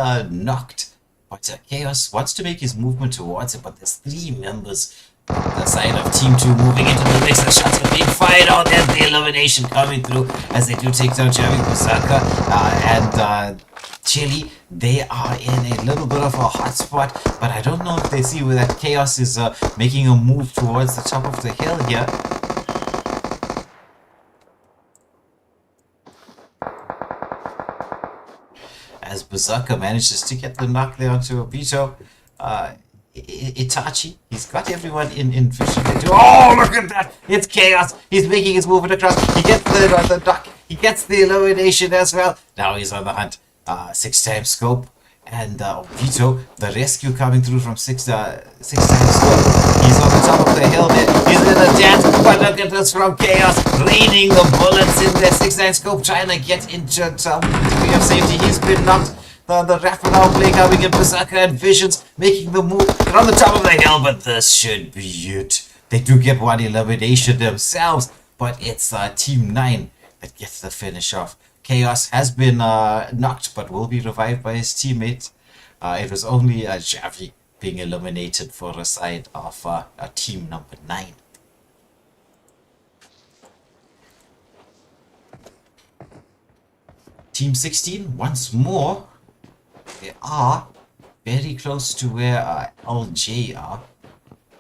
knocked, but Chaos wants to make his movement towards it, but there's 3 members on the side of Team 2 moving into the mix. The shots are being fired out. There's the elimination coming through as they do take down Xavi Kusaka and Chili. They are in a little bit of a hot spot, but I don't know if they see where that Chaos is making a move towards the top of the hill here. As Berserker manages to get the knock there onto Obito. Itachi, he's got everyone in vision. Oh, look at that! It's Chaos! He's making his movement across. He gets the knock. He gets the elimination as well. Now he's on the hunt. 6-time scope. And Obito, the rescue coming through from 6-time scope. He's on the top of the hill there. He's in a dance. But look at this from Chaos. Raining the bullets in their 6-time scope. Trying to get into some degree of safety. He's been knocked. The wraparound play coming in. Berserker and Visions making the move. They're on the top of the hill. But this should be it. They do get one elimination themselves. But it's Team 9 that gets the finish off. Chaos has been knocked, but will be revived by his teammate. It was only Xavi being eliminated for a side of team number 9. Team 16, once more, they are very close to where LJ are.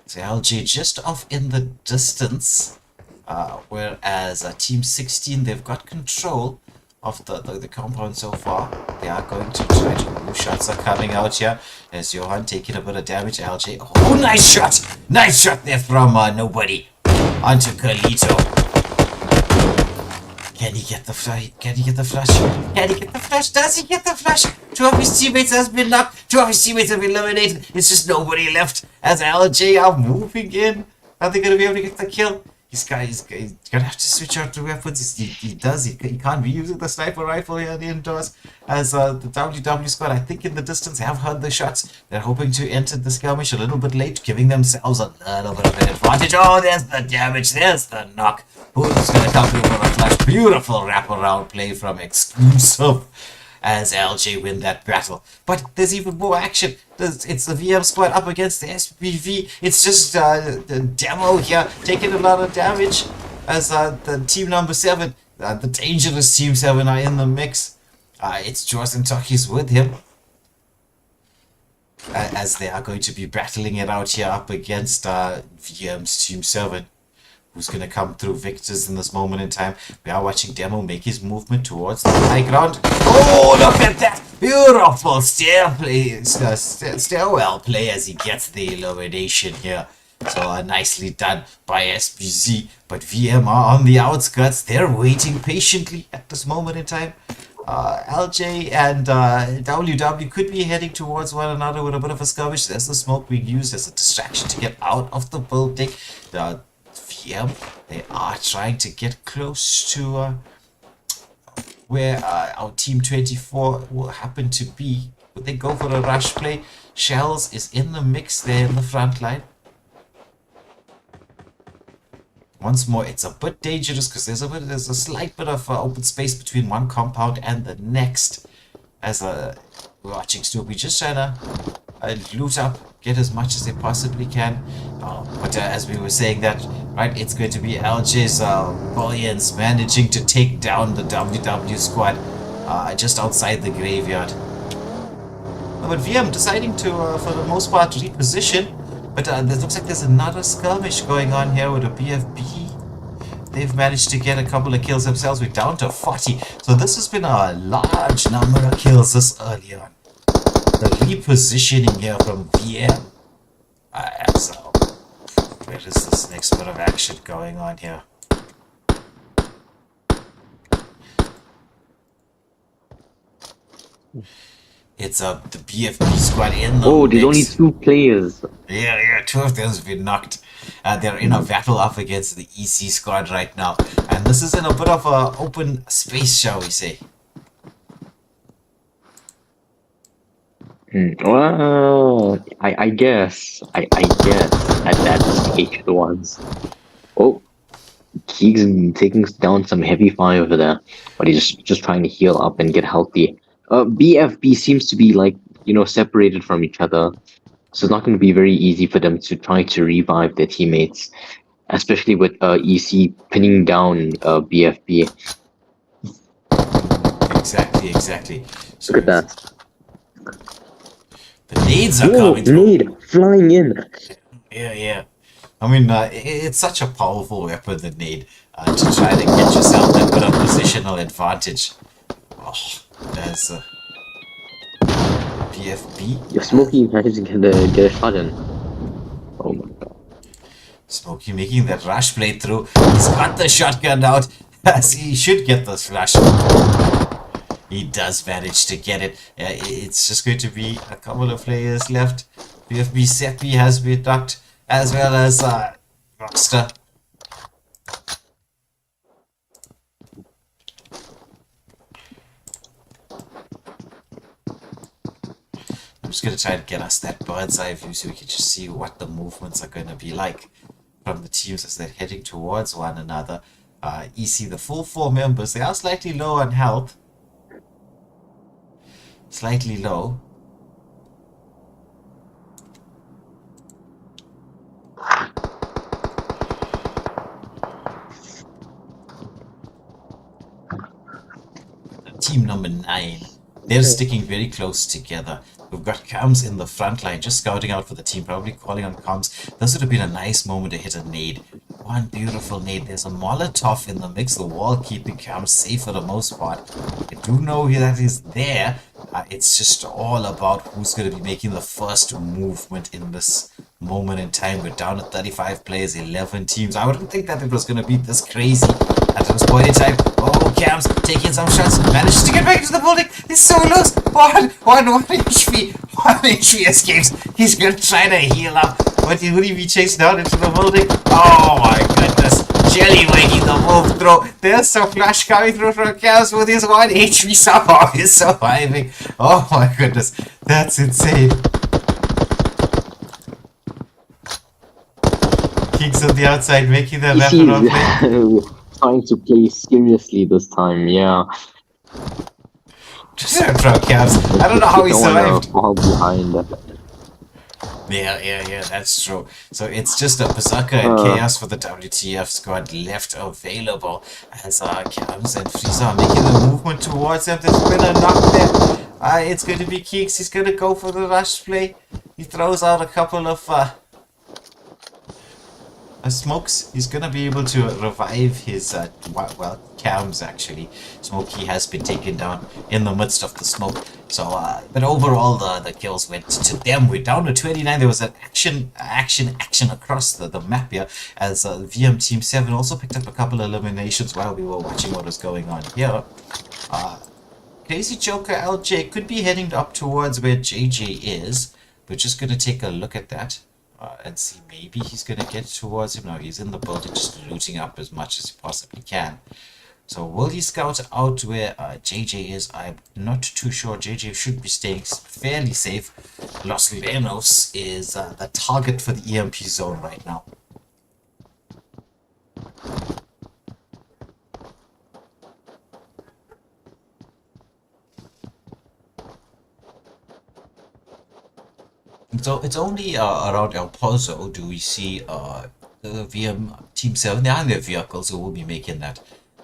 So LJ just off in the distance, whereas Team 16, they've got control of the compound so far. They are going to try to move. Shots are coming out here as Johan taking a bit of damage. LJ, oh, nice shot! Nice shot there from nobody onto Carlito. Can he get the flash? Can he get the flash? Can he get the flash? Does he get the flash? 2 of his teammates has been knocked. 2 of his teammates have been eliminated. It's just nobody left as LJ are moving in. Are they going to be able to get the kill? He's gonna have to switch out to weapons. He can't be using the sniper rifle here indoors. As the WW squad, I think in the distance, have heard the shots. They're hoping to enter the skirmish a little bit late, giving themselves a little bit of an advantage. Oh, there's the damage. There's the knock. Who's gonna come through for a flash? Beautiful wraparound play from Exclusive as LJ win that battle. But there's even more action. It's the VM squad up against the SPV. It's just the demo here taking a lot of damage as the team number 7, the dangerous team 7 are in the mix. It's Jaws and Takis with him. as they are going to be battling it out here up against VM's Team 7. Who's going to come through victors in this moment in time? We are watching Demo make his movement towards the high ground. Oh, look at that! Beautiful stairwell play as he gets the elimination here. So nicely done by SBZ. But VM are on the outskirts. They're waiting patiently at this moment in time. LJ and WW could be heading towards one another with a bit of a skirmish. There's the smoke being used as a distraction to get out of the building. VM, they are trying to get close to where our Team 24 will happen to be. Would they go for a rush play? Shells is in the mix there in the front line. Once more, it's a bit dangerous because there's a slight bit of open space between one compound and the next. As we're watching Snoopy just trying to loot up, get as much as they possibly can. But as we were saying that, right, it's going to be LJ's Bullions managing to take down the WW squad just outside the graveyard. But VM deciding to, for the most part, reposition. But it looks like there's another skirmish going on here with a BFB. They've managed to get a couple of kills themselves. We're down to 40. So this has been a large number of kills this early on. The repositioning here from VM. So where is this next bit of action going on here? It's the BFB squad in the Oh, there's mix. only 2 players. Yeah, 2 of them have been knocked. They're in a battle up against the EC squad right now. And this is in a bit of an open space, shall we say. Well, I guess at that stage the ones. Oh, Keegs taking down some heavy fire over there, but he's just trying to heal up and get healthy. BFB seems to be like, separated from each other, so it's not going to be very easy for them to try to revive their teammates, especially with EC pinning down BFB. Exactly. So Look at that. the nades are coming through. Nade flying in. Yeah. I mean, it's such a powerful weapon, the nade, to try to get yourself that bit of positional advantage. Oh, there's a BFB. You're Smokey managing to get a shot in. Oh my god. Smokey making that rush play through. He's got the shotgun out, as he should get this flash. He does manage to get it. It's just going to be a couple of players left. BFB Seppi has been knocked, as well as Rockstar. I'm just going to try to get us that bird's eye view so we can just see what the movements are going to be like from the teams as they're heading towards one another. EC, the full 4 members, they are slightly low on health. Slightly low. Team number 9. They're sticking very close together. We've got Cams in the front line, just scouting out for the team, probably calling on Cams. This would have been a nice moment to hit a nade. One beautiful nade. There's a Molotov in the mix, the wall keeping Cams safe for the most part. I do know that he's there. It's just all about who's going to be making the first movement in this moment in time. We're down to 35 players, 11 teams. I wouldn't think that it was going to be this crazy at this point in time. Oh, Cam's taking some shots, manages to get back into the building. He's so loose. One HP. 1 HP escapes. He's going to try to heal up. Would he be chased down into the building? Oh my goodness. Jelly making the move through. There's some flash coming through from Cams with his 1 HP somehow. He's surviving. Oh my goodness. That's insane. Kings on the outside making their weapon of play. Trying to play seriously this time, yeah. Just from Cams. I don't know how he survived. Fall behind. Yeah, that's true. So it's just a Berserker and Chaos for the WTF squad left available as Cams and Frieza are making a movement towards them. There's been a knock there. It's going to be Keeks. He's going to go for the rush play. He throws out a couple of smokes. He's gonna be able to revive his well, Cams actually. Smokey has been taken down in the midst of the smoke. So but overall the kills went to them. We're down to 29. There was an action across the map here as VM Team 7 also picked up a couple of eliminations while we were watching what was going on here. Crazy Joker LJ could be heading up towards where JJ is. We're just gonna take a look at that. And see, maybe he's going to get towards him. No, he's in the building just looting up as much as he possibly can. So will he scout out where JJ is? I'm not too sure. JJ should be staying fairly safe. Los Lenos is the target for the EMP zone right now. So it's only around El Pozo do we see the VM Team 7. They are in their vehicles who will be making that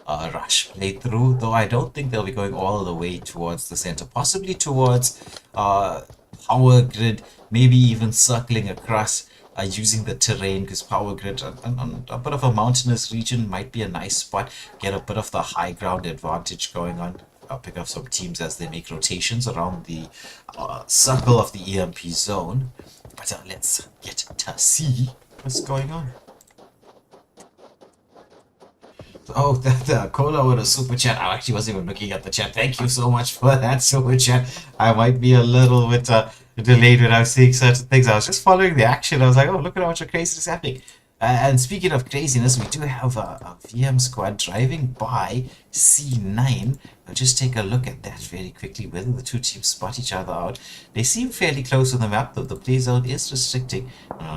rush playthrough, though I don't think they'll be going all the way towards the center, possibly towards Power Grid, maybe even circling across using the terrain, because Power Grid on a bit of a mountainous region might be a nice spot, get a bit of the high ground advantage going on. Pick up some teams as they make rotations around the circle of the EMP zone. But let's get to see what's going on. Oh, that Cola with a super chat. I actually wasn't even looking at the chat. Thank you so much for that super chat. I might be a little bit delayed when I was seeing certain things. I was just following the action. I was like, oh, look at how much crazy is happening. And speaking of craziness, we do have a VM squad driving by C9. I'll just take a look at that very quickly, whether the two teams spot each other out. They seem fairly close on the map, though the play zone is restricting.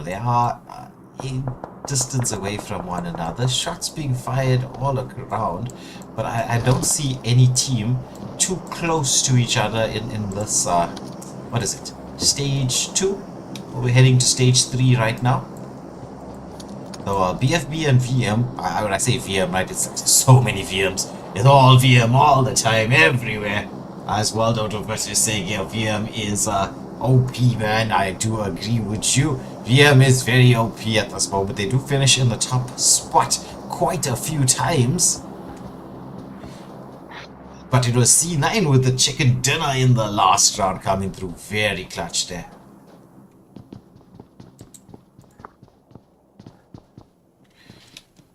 They are a distance away from one another. Shots being fired all around, but I don't see any team too close to each other in this, what is it, stage 2? We're heading to stage 3 right now. So BFB and VM, when I say VM, right, it's like so many VMs. It's all VM all the time, everywhere. As well, don't was just saying, yeah, VM is OP, man. I do agree with you. VM is very OP at this moment. They do finish in the top spot quite a few times. But it was C9 with the chicken dinner in the last round coming through. Very clutch there.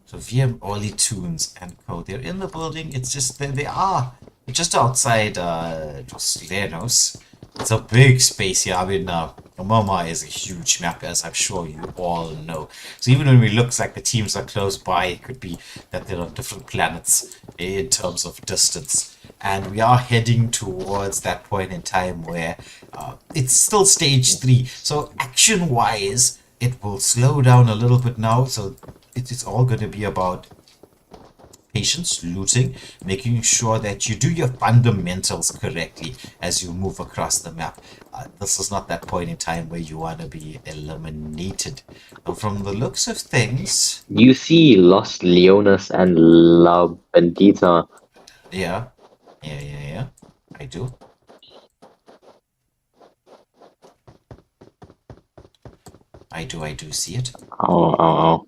So VM, Oli Tunes and Co. They're in the building. It's just they are just outside Los Lenos. It's a big space here. I mean, Mama is a huge map, as I'm sure you all know. So even when it looks like the teams are close by, it could be that they're on different planets in terms of distance. And we are heading towards that point in time where it's still stage 3. So action-wise, it will slow down a little bit now. So it's all going to be about patience, looting, making sure that you do your fundamentals correctly as you move across the map. This is not that point in time where you want to be eliminated. Now, from the looks of things, You see Los Leones and La Bendita. yeah, I do. I do see it. Oh.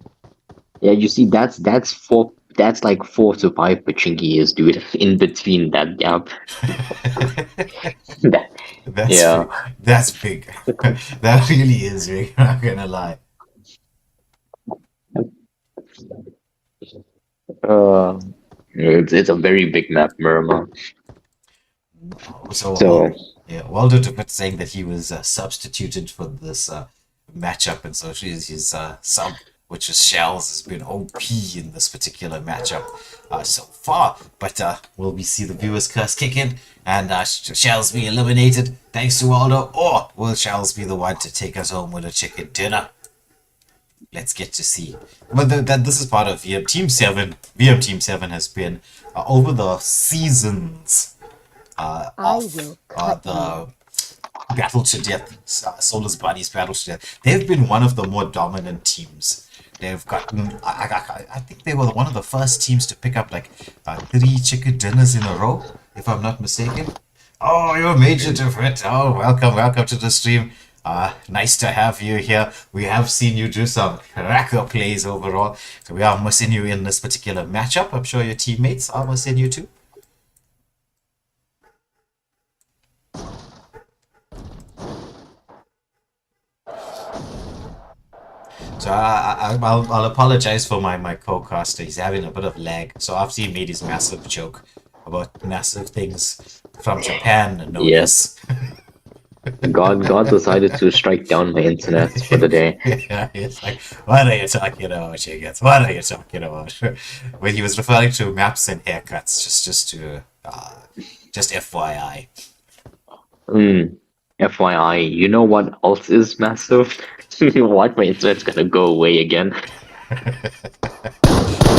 Yeah, you see, that's like 4 to 5 pachinki years, dude, in between that gap. Yeah. That's big. That really is big. I'm not gonna lie. It's a very big map, Murmur. So Waldo took it saying that he was substituted for this matchup, and so his sub, which is Shells, has been OP in this particular matchup so far. But will we see the viewers curse kick in and Shells be eliminated thanks to Waldo, or will Shells be the one to take us home with a chicken dinner? Let's get to see. But this is part of VM Team 7. VM Team 7 has been over the seasons off the battle to death, Soulless Bunnyz battle to death. They've been one of the more dominant teams. They've gotten, I think they were one of the first teams to pick up like 3 chicken dinners in a row, if I'm not mistaken. Oh, you're Major Different. Oh, welcome to the stream. Nice to have you here. We have seen you do some cracker plays overall. So we are missing you in this particular matchup. I'm sure your teammates are missing you too. So I'll apologize for my co-caster. He's having a bit of lag. So after he made his massive joke about massive things from Japan, Yes. God decided to strike down my internet for the day. Yeah, it's like, what are you talking about, chickens? What are you talking about? When he was referring to maps and haircuts, just FYI. FYI, you know what else is massive? What? My internet's gonna go away again.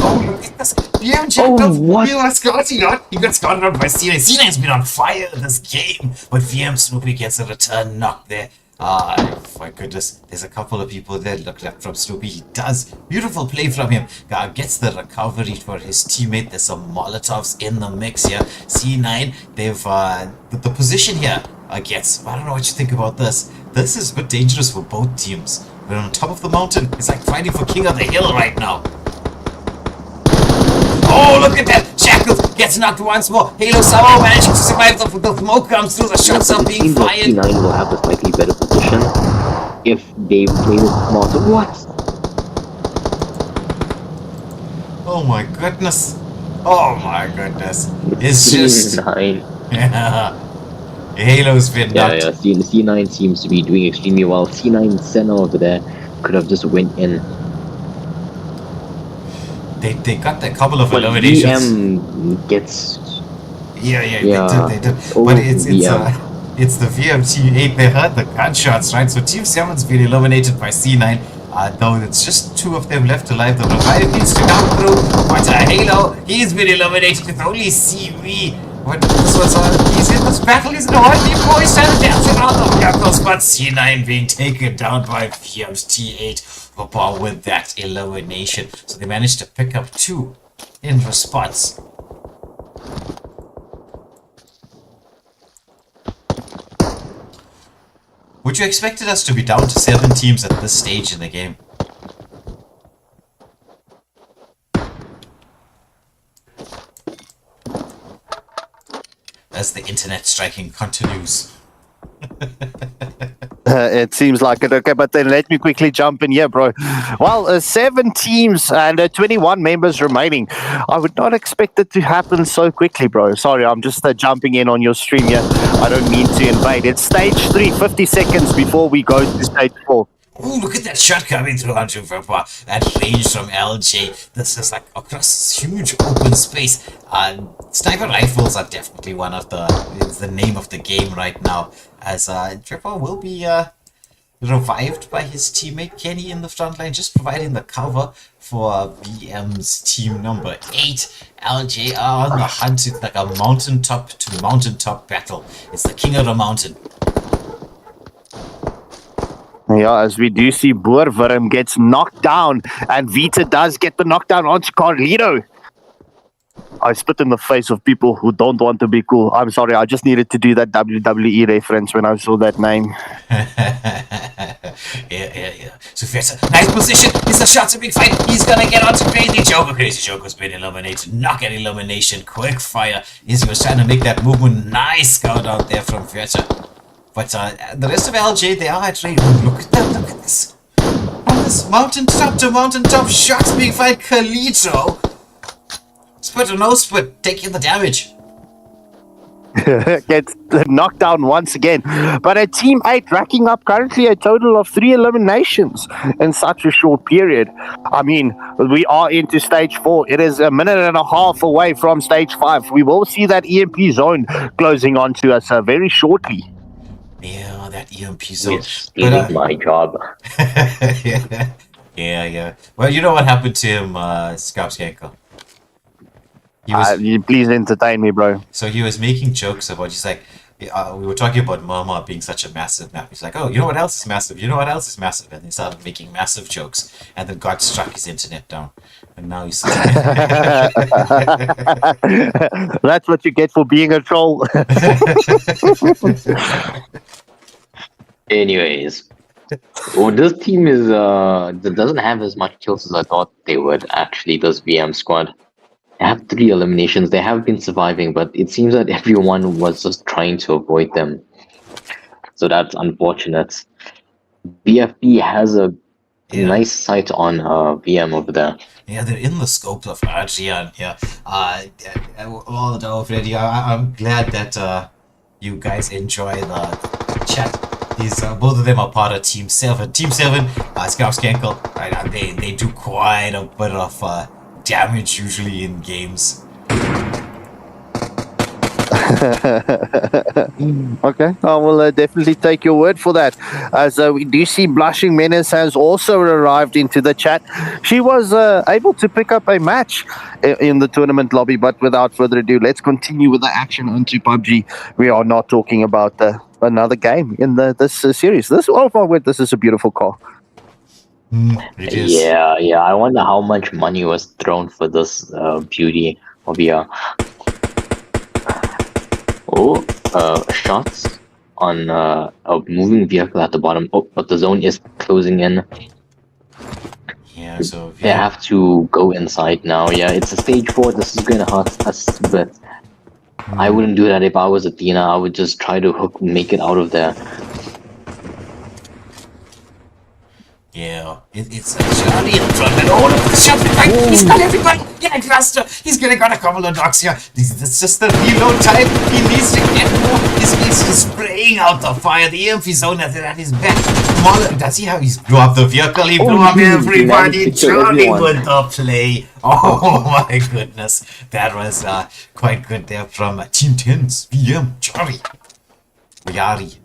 Oh, look at this. Yeah, what? He got scouted out by C9. C9's been on fire this game, but VM Snoopy gets a return knock there. My goodness, there's a couple of people there. Look at from Snoopy. He does. Beautiful play from him. Gets the recovery for his teammate. There's some Molotovs in the mix here. C9, they've, the position here gets, I don't know what you think about this. This is a bit dangerous for both teams. We're on top of the mountain. It's like fighting for King of the Hill right now. Oh, look at that! Shackles gets knocked once more. Halo somehow managing to survive. The smoke comes through. The shots are being fired. C9 will have a slightly better position if they play this smart. What? Oh my goodness! Oh my goodness! It's just C9. yeah. Halo's been knocked. Yeah. C9 seems to be doing extremely well. C9 Senna over there could have just went in. They got a couple of But eliminations. VM gets... Yeah, they did. But it's the VM Team 8. They heard the gunshots, right? So Team 7's been eliminated by C9. Though it's just 2 of them left alive. The revive needs to come through. But Halo, he's been eliminated with only CV. But this was he's in this battle. He's in a hard deep boys trying to dance around the vehicles. But C9 being taken down by VM's T8 with that elimination. So they managed to pick up 2 in response. Would you expected us to be down to 7 teams at this stage in the game? As the internet striking continues. It seems like it. Okay, but then let me quickly jump in here, bro. Well, 7 teams and 21 members remaining. I would not expect it to happen so quickly, bro. Sorry, I'm just jumping in on your stream here. I don't mean to invade. It's stage 3, 50 seconds before we go to stage 4. Oh, look at that shot coming through onto Verpa at range from LJ. This is like across this huge open space. Sniper rifles are definitely one of it's the name of the game right now. As Verpa will be revived by his teammate Kenny in the front line, just providing the cover for VM's team number 8. LJ are on the hunt. It's like a mountaintop to mountaintop battle. It's the king of the mountain. Yeah, as we do see, Boerwurm gets knocked down, and Vita does get the knockdown onto Carlito. I spit in the face of people who don't want to be cool. I'm sorry, I just needed to do that WWE reference when I saw that name. Yeah. So Vita, nice position. It's a shot to big fight. He's gonna get onto Crazy Joker. Crazy Joker's been eliminated. Knockout elimination. Quick fire. He was trying to make that movement. Nice scout out there from Vita. But the rest of LJ, they are at range. Look at that, look at this. From this mountaintop to mountaintop, shots being fired. Kalito. Split or no split, taking the damage. Gets knocked down once again. But a Team 8 racking up currently a total of 3 eliminations in such a short period. I mean, we are into stage 4. It is a minute and a half away from stage 5. We will see that EMP zone closing onto us very shortly. Yeah, that EMP zone. It's stealing my job. Yeah. Well, you know what happened to him, Skarpskenko? Please entertain me, bro. So he was making jokes about, he's like, we were talking about Murmur being such a massive map. He's like, oh, you know what else is massive? You know what else is massive? And he started making massive jokes. And then God struck his internet down. And now he's... That's what you get for being a troll. Anyways, well, this team is doesn't have as much kills as I thought they would. Actually, this VM squad. They have 3 eliminations. They have been surviving, but it seems that everyone was just trying to avoid them. So that's unfortunate. BFB has a nice sight on VM over there. Yeah, they're in the scope of Adrian here. All already. I'm glad that you guys enjoy the chat. Both of them are part of Team 7. Team 7, Scout Skankle, right? They do quite a bit of damage usually in games. Okay, I will definitely take your word for that. As we do see Blushing Menace has also arrived into the chat. She was able to pick up a match in the tournament lobby, but without further ado, let's continue with the action onto PubG. We are not talking about another game in this series. Oh my word, this is a beautiful car. It is. Yeah. I wonder how much money was thrown for this beauty of here. Oh, shots on a moving vehicle at the bottom. Oh, but the zone is closing in. Yeah, so They have to go inside now. Yeah, it's a stage 4. This is gonna hurt us a bit. I wouldn't do that if I was Athena. I would just try to make it out of there. Yeah, it's a journey in front and all of the shots. He's got everybody. Yeah, cluster. He's gonna got a couple of knocks here. That's just the reload time. He needs to get more. He's spraying out the fire. The EMP zone at his back. Does he have? He's blew up the vehicle. He blew up everybody. Johnny with the play. Oh my goodness, that was quite good there from Team 10's VM Jari. Yari.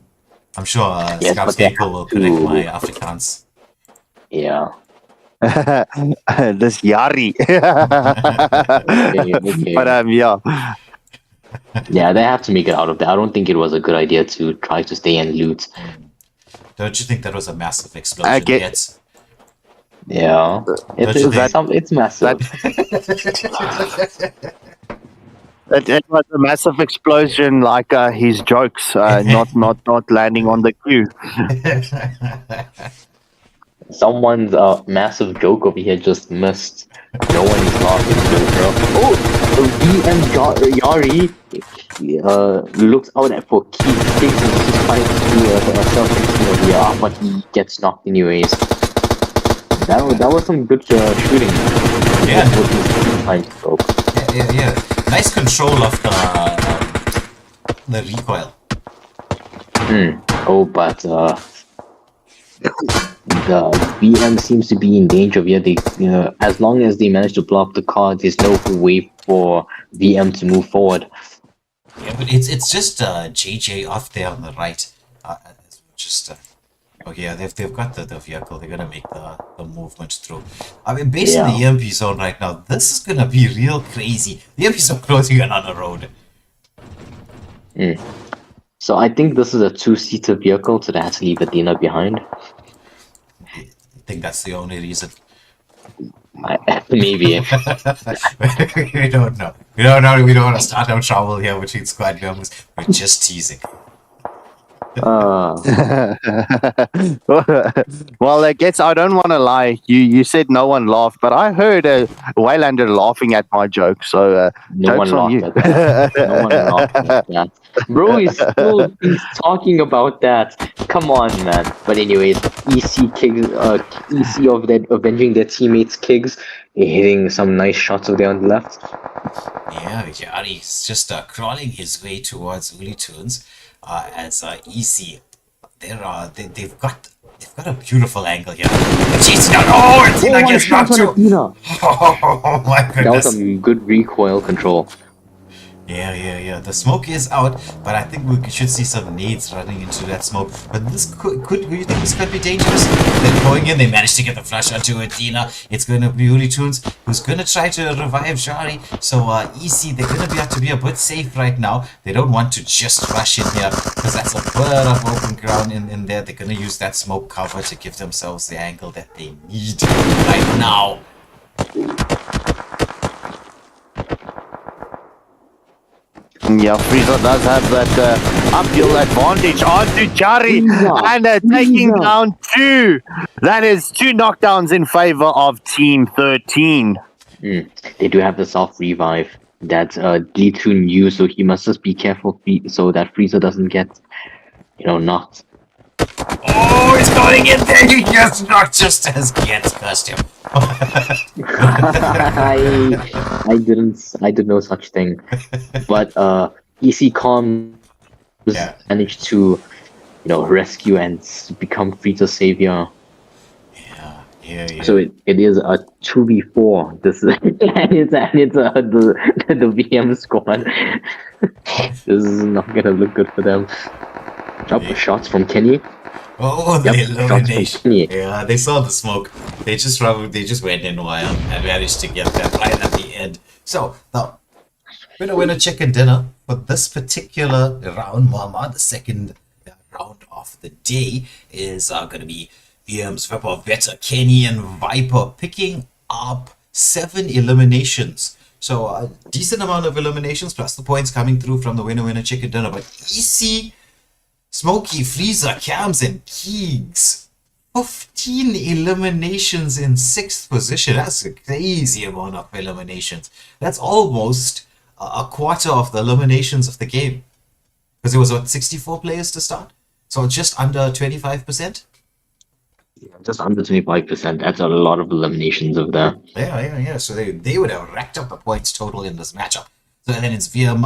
I'm sure Scouts Gankle will correct my Afrikaans. Yeah. This Yari. Okay. But yeah. Yeah, they have to make it out of there. I don't think it was a good idea to try to stay and loot. Don't you think that was a massive explosion? Yes. Yeah, it's massive. It was a massive explosion, like his jokes, not landing on the queue. Someone's massive joke over here just missed. No one is laughing. Oh, VM Yari looks out for Keith. Keith is just trying to do a self-explain over here, but he gets knocked anyways. That was some good shooting. Yeah. Yeah. Nice control of the recoil. Oh, but the VM seems to be in danger here. As long as they manage to block the car, there's no way for VM to move forward. Yeah, but it's just JJ off there on the right. They've got the vehicle. They're gonna make the movement through. I mean, based on the EMP zone right now, this is gonna be real crazy. The EMP zone closing in on the road. So I think this is a 2-seater vehicle, so they have to leave Athena behind. I think that's the only reason. Maybe. We don't know. We don't want to start out trouble here between squad members. We're just teasing. Well, I guess I don't want to lie. You said no one laughed, but I heard a Waylander laughing at my joke. So no one laughed at that. No one laughed at that. Bro, he's talking about that. Come on, man. But anyways, EC Kiggs, EC of that avenging their teammates' Kiggs, hitting some nice shots over there on the left. Yeah, Yari's just crawling his way towards Uli Tunes. As EC, they've got a beautiful angle here. Jeez, Athena gets knocked too. Oh my goodness! That was some good recoil control. Yeah. The smoke is out, but I think we should see some nades running into that smoke. But this do you think this could be dangerous? They're going in, they managed to get the flash onto Athena. It's going to be Uli Toons who's going to try to revive Jari. So, EC, they're going to have to be a bit safe right now. They don't want to just rush in here, because that's a bit of open ground in there. They're going to use that smoke cover to give themselves the angle that they need right now. Yeah, Frieza does have that uphill advantage onto Jari and taking down 2. That is 2 knockdowns in favor of Team 13. They do have the soft revive that Leetoon used, so he must just be careful so that Frieza doesn't get, knocked. Oh, he's going in there! He gets knocked just as Gets cursed him. I did no such thing. But EC Calm managed to, rescue and become Frieza's savior. Yeah. So it is a 2v4. This is and it's the VM squad. This is not gonna look good for them. Shots from Kenny. Oh, the elimination. Yeah, they saw the smoke. They just went in wild and managed to get that right at the end. So, the winner chicken dinner for this particular round, Mama, the second round of the day, is going to be VM's Vapor Veta, Kenny, and Viper picking up 7 eliminations. So, a decent amount of eliminations, plus the points coming through from the winner chicken dinner. But EC, Smokey, Frieza, Cams, and Keegs, 15 eliminations in 6th position. That's a crazy amount of eliminations. That's almost a quarter of the eliminations of the game. Because it was, 64 players to start? So just under 25%? Yeah, just under 25%. That's a lot of eliminations of that. Yeah. So they would have racked up the points total in this matchup. So then it's VM,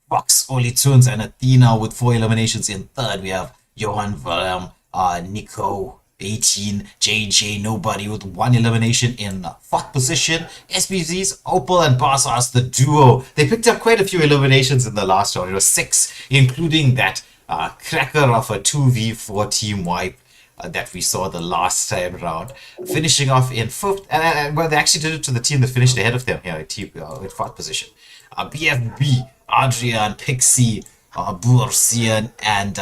Fox, Oli Toons, and Athena with 4 eliminations in 3rd. We have Johan Willem, Nico, 18, JJ, Nobody with 1 elimination in 4th position. SPZs, Opal, and Bassas, the duo. They picked up quite a few eliminations in the last round. It was 6, including that cracker of a 2v4 team wipe that we saw the last time round. Finishing off in 5th, and well, they actually did it to the team that finished ahead of them here in 4th position. BFB, Adrian, Pixie, Bursian, and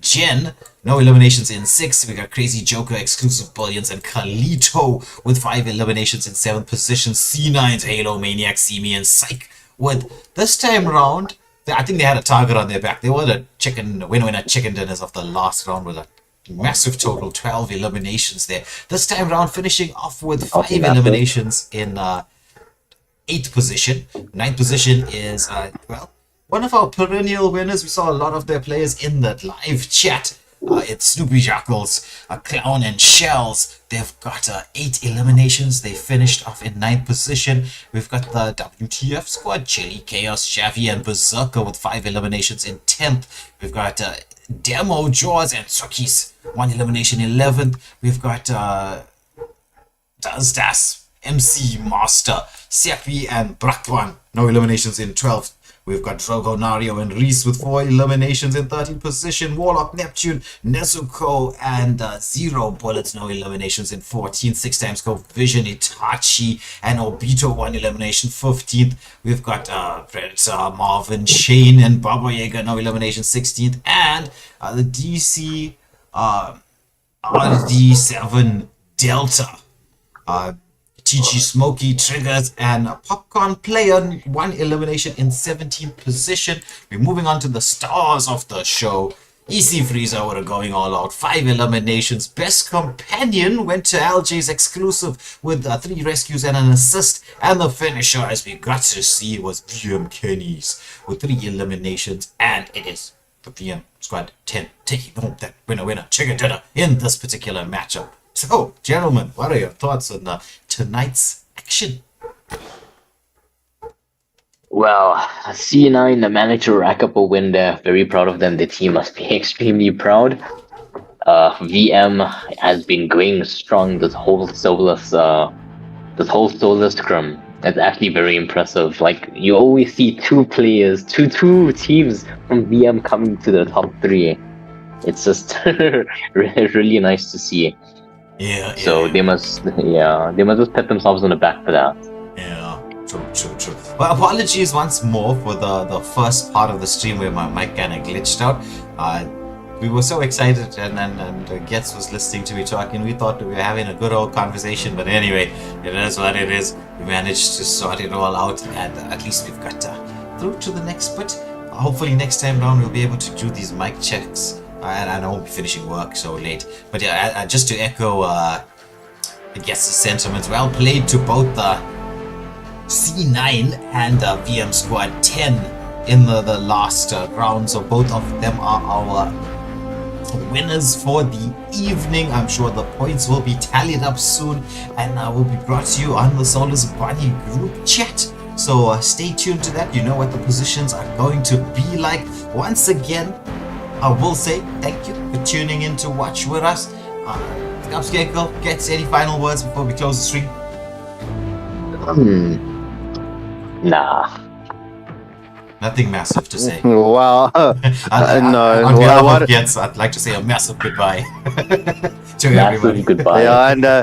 Jen. No eliminations in 6. We got Crazy Joker, Exclusive Billions, and Kalito with 5 eliminations in 7th position. C9's Halo, Maniac, Simi, and Psych with this time round. I think they had a target on their back. They were the winner chicken dinners of the last round with a massive total 12 eliminations there. This time round finishing off with 5 eliminations in 8th position. 9th position is, one of our perennial winners. We saw a lot of their players in that live chat. It's Snoopy Jackals, Clown, and Shells. They've got 8 eliminations. They finished off in 9th position. We've got the WTF squad, Chili, Chaos, Shavi, and Berserker with 5 eliminations in 10th. We've got Demo, Jaws, and Tsukis, 1 elimination in 11th. We've got Dazdas, MC Master, Sepi, and Brakwan, no eliminations in 12th. We've got Drogo, Nario, and Reese with 4 eliminations in 13th position. Warlock, Neptune, Nezuko, and Zero Bullets, no eliminations in 14th. 6 times go Vision, Itachi, and Obito, 1 elimination 15th. We've got Predator, Marvin, Shane, and Baba Yaga, no elimination 16th. And the DC RD7 Delta. TG Smokey, Triggers, and Popcorn Player, 1 elimination in 17th position. We're moving on to the stars of the show. Easy Frieza were going all out, 5 eliminations. Best Companion went to LJ's Exclusive with 3 rescues and an assist. And the finisher, as we got to see, was VM Kenny's with 3 eliminations. And it is the VM Squad 10 taking home that winner chicken dinner in this particular matchup. So, gentlemen, what are your thoughts on tonight's action? Well, C9 managed to rack up a win there. Very proud of them. The team must be extremely proud. VM has been going strong this whole Soulless scrum. It's actually very impressive. Like you always see two players, two teams from VM coming to the top 3. It's just really nice to see. Yeah. So they must just pat themselves on the back for that. Yeah, true. Well, apologies once more for the first part of the stream where my mic kind of glitched out. We were so excited and Getz was listening to me talking. We thought we were having a good old conversation, but anyway, it is what it is. We managed to sort it all out, and at least we've got through to the next bit. Hopefully next time round we'll be able to do these mic checks. And I won't be finishing work so late. But yeah, just to echo Getz's sentiments, well played to both the C9 and VM Squad 10 in the last round. So both of them are our winners for the evening. I'm sure the points will be tallied up soon and will be brought to you on the Soulless Bunny group chat. So stay tuned to that. You know what the positions are going to be like. Once again, I will say thank you for tuning in to watch with us. Gets any final words before we close the stream? Nah. Nothing massive to say. Well, no. On behalf of Getz, I'd like to say a massive goodbye to everybody. Goodbye. Yeah,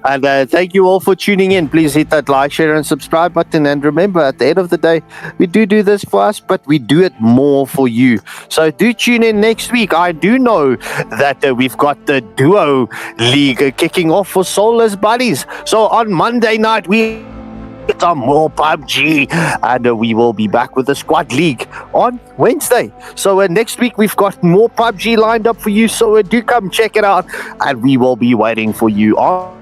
and thank you all for tuning in. Please hit that like, share, and subscribe button. And remember, at the end of the day, we do this for us, but we do it more for you. So do tune in next week. I do know that we've got the Duo League kicking off for Soulless Bunnyz. So on Monday night, we some more PubG, and we will be back with the Squad League on Wednesday. So next week we've got more PubG lined up for you, so do come check it out, and we will be waiting for you on.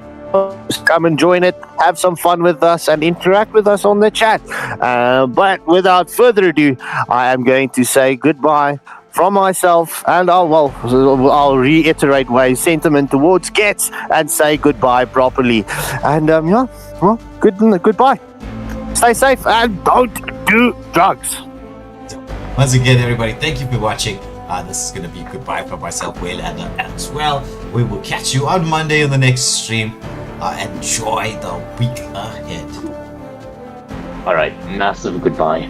Come and join it, have some fun with us, and interact with us on the chat. But without further ado, I am going to say goodbye from myself, and I'll reiterate my sentiment towards Getz and say goodbye properly. And goodbye. Stay safe and don't do drugs. Once again, everybody, thank you for watching. This is going to be goodbye from myself, Will, and as well. We will catch you on Monday in the next stream. Enjoy the week ahead. Alright, massive goodbye.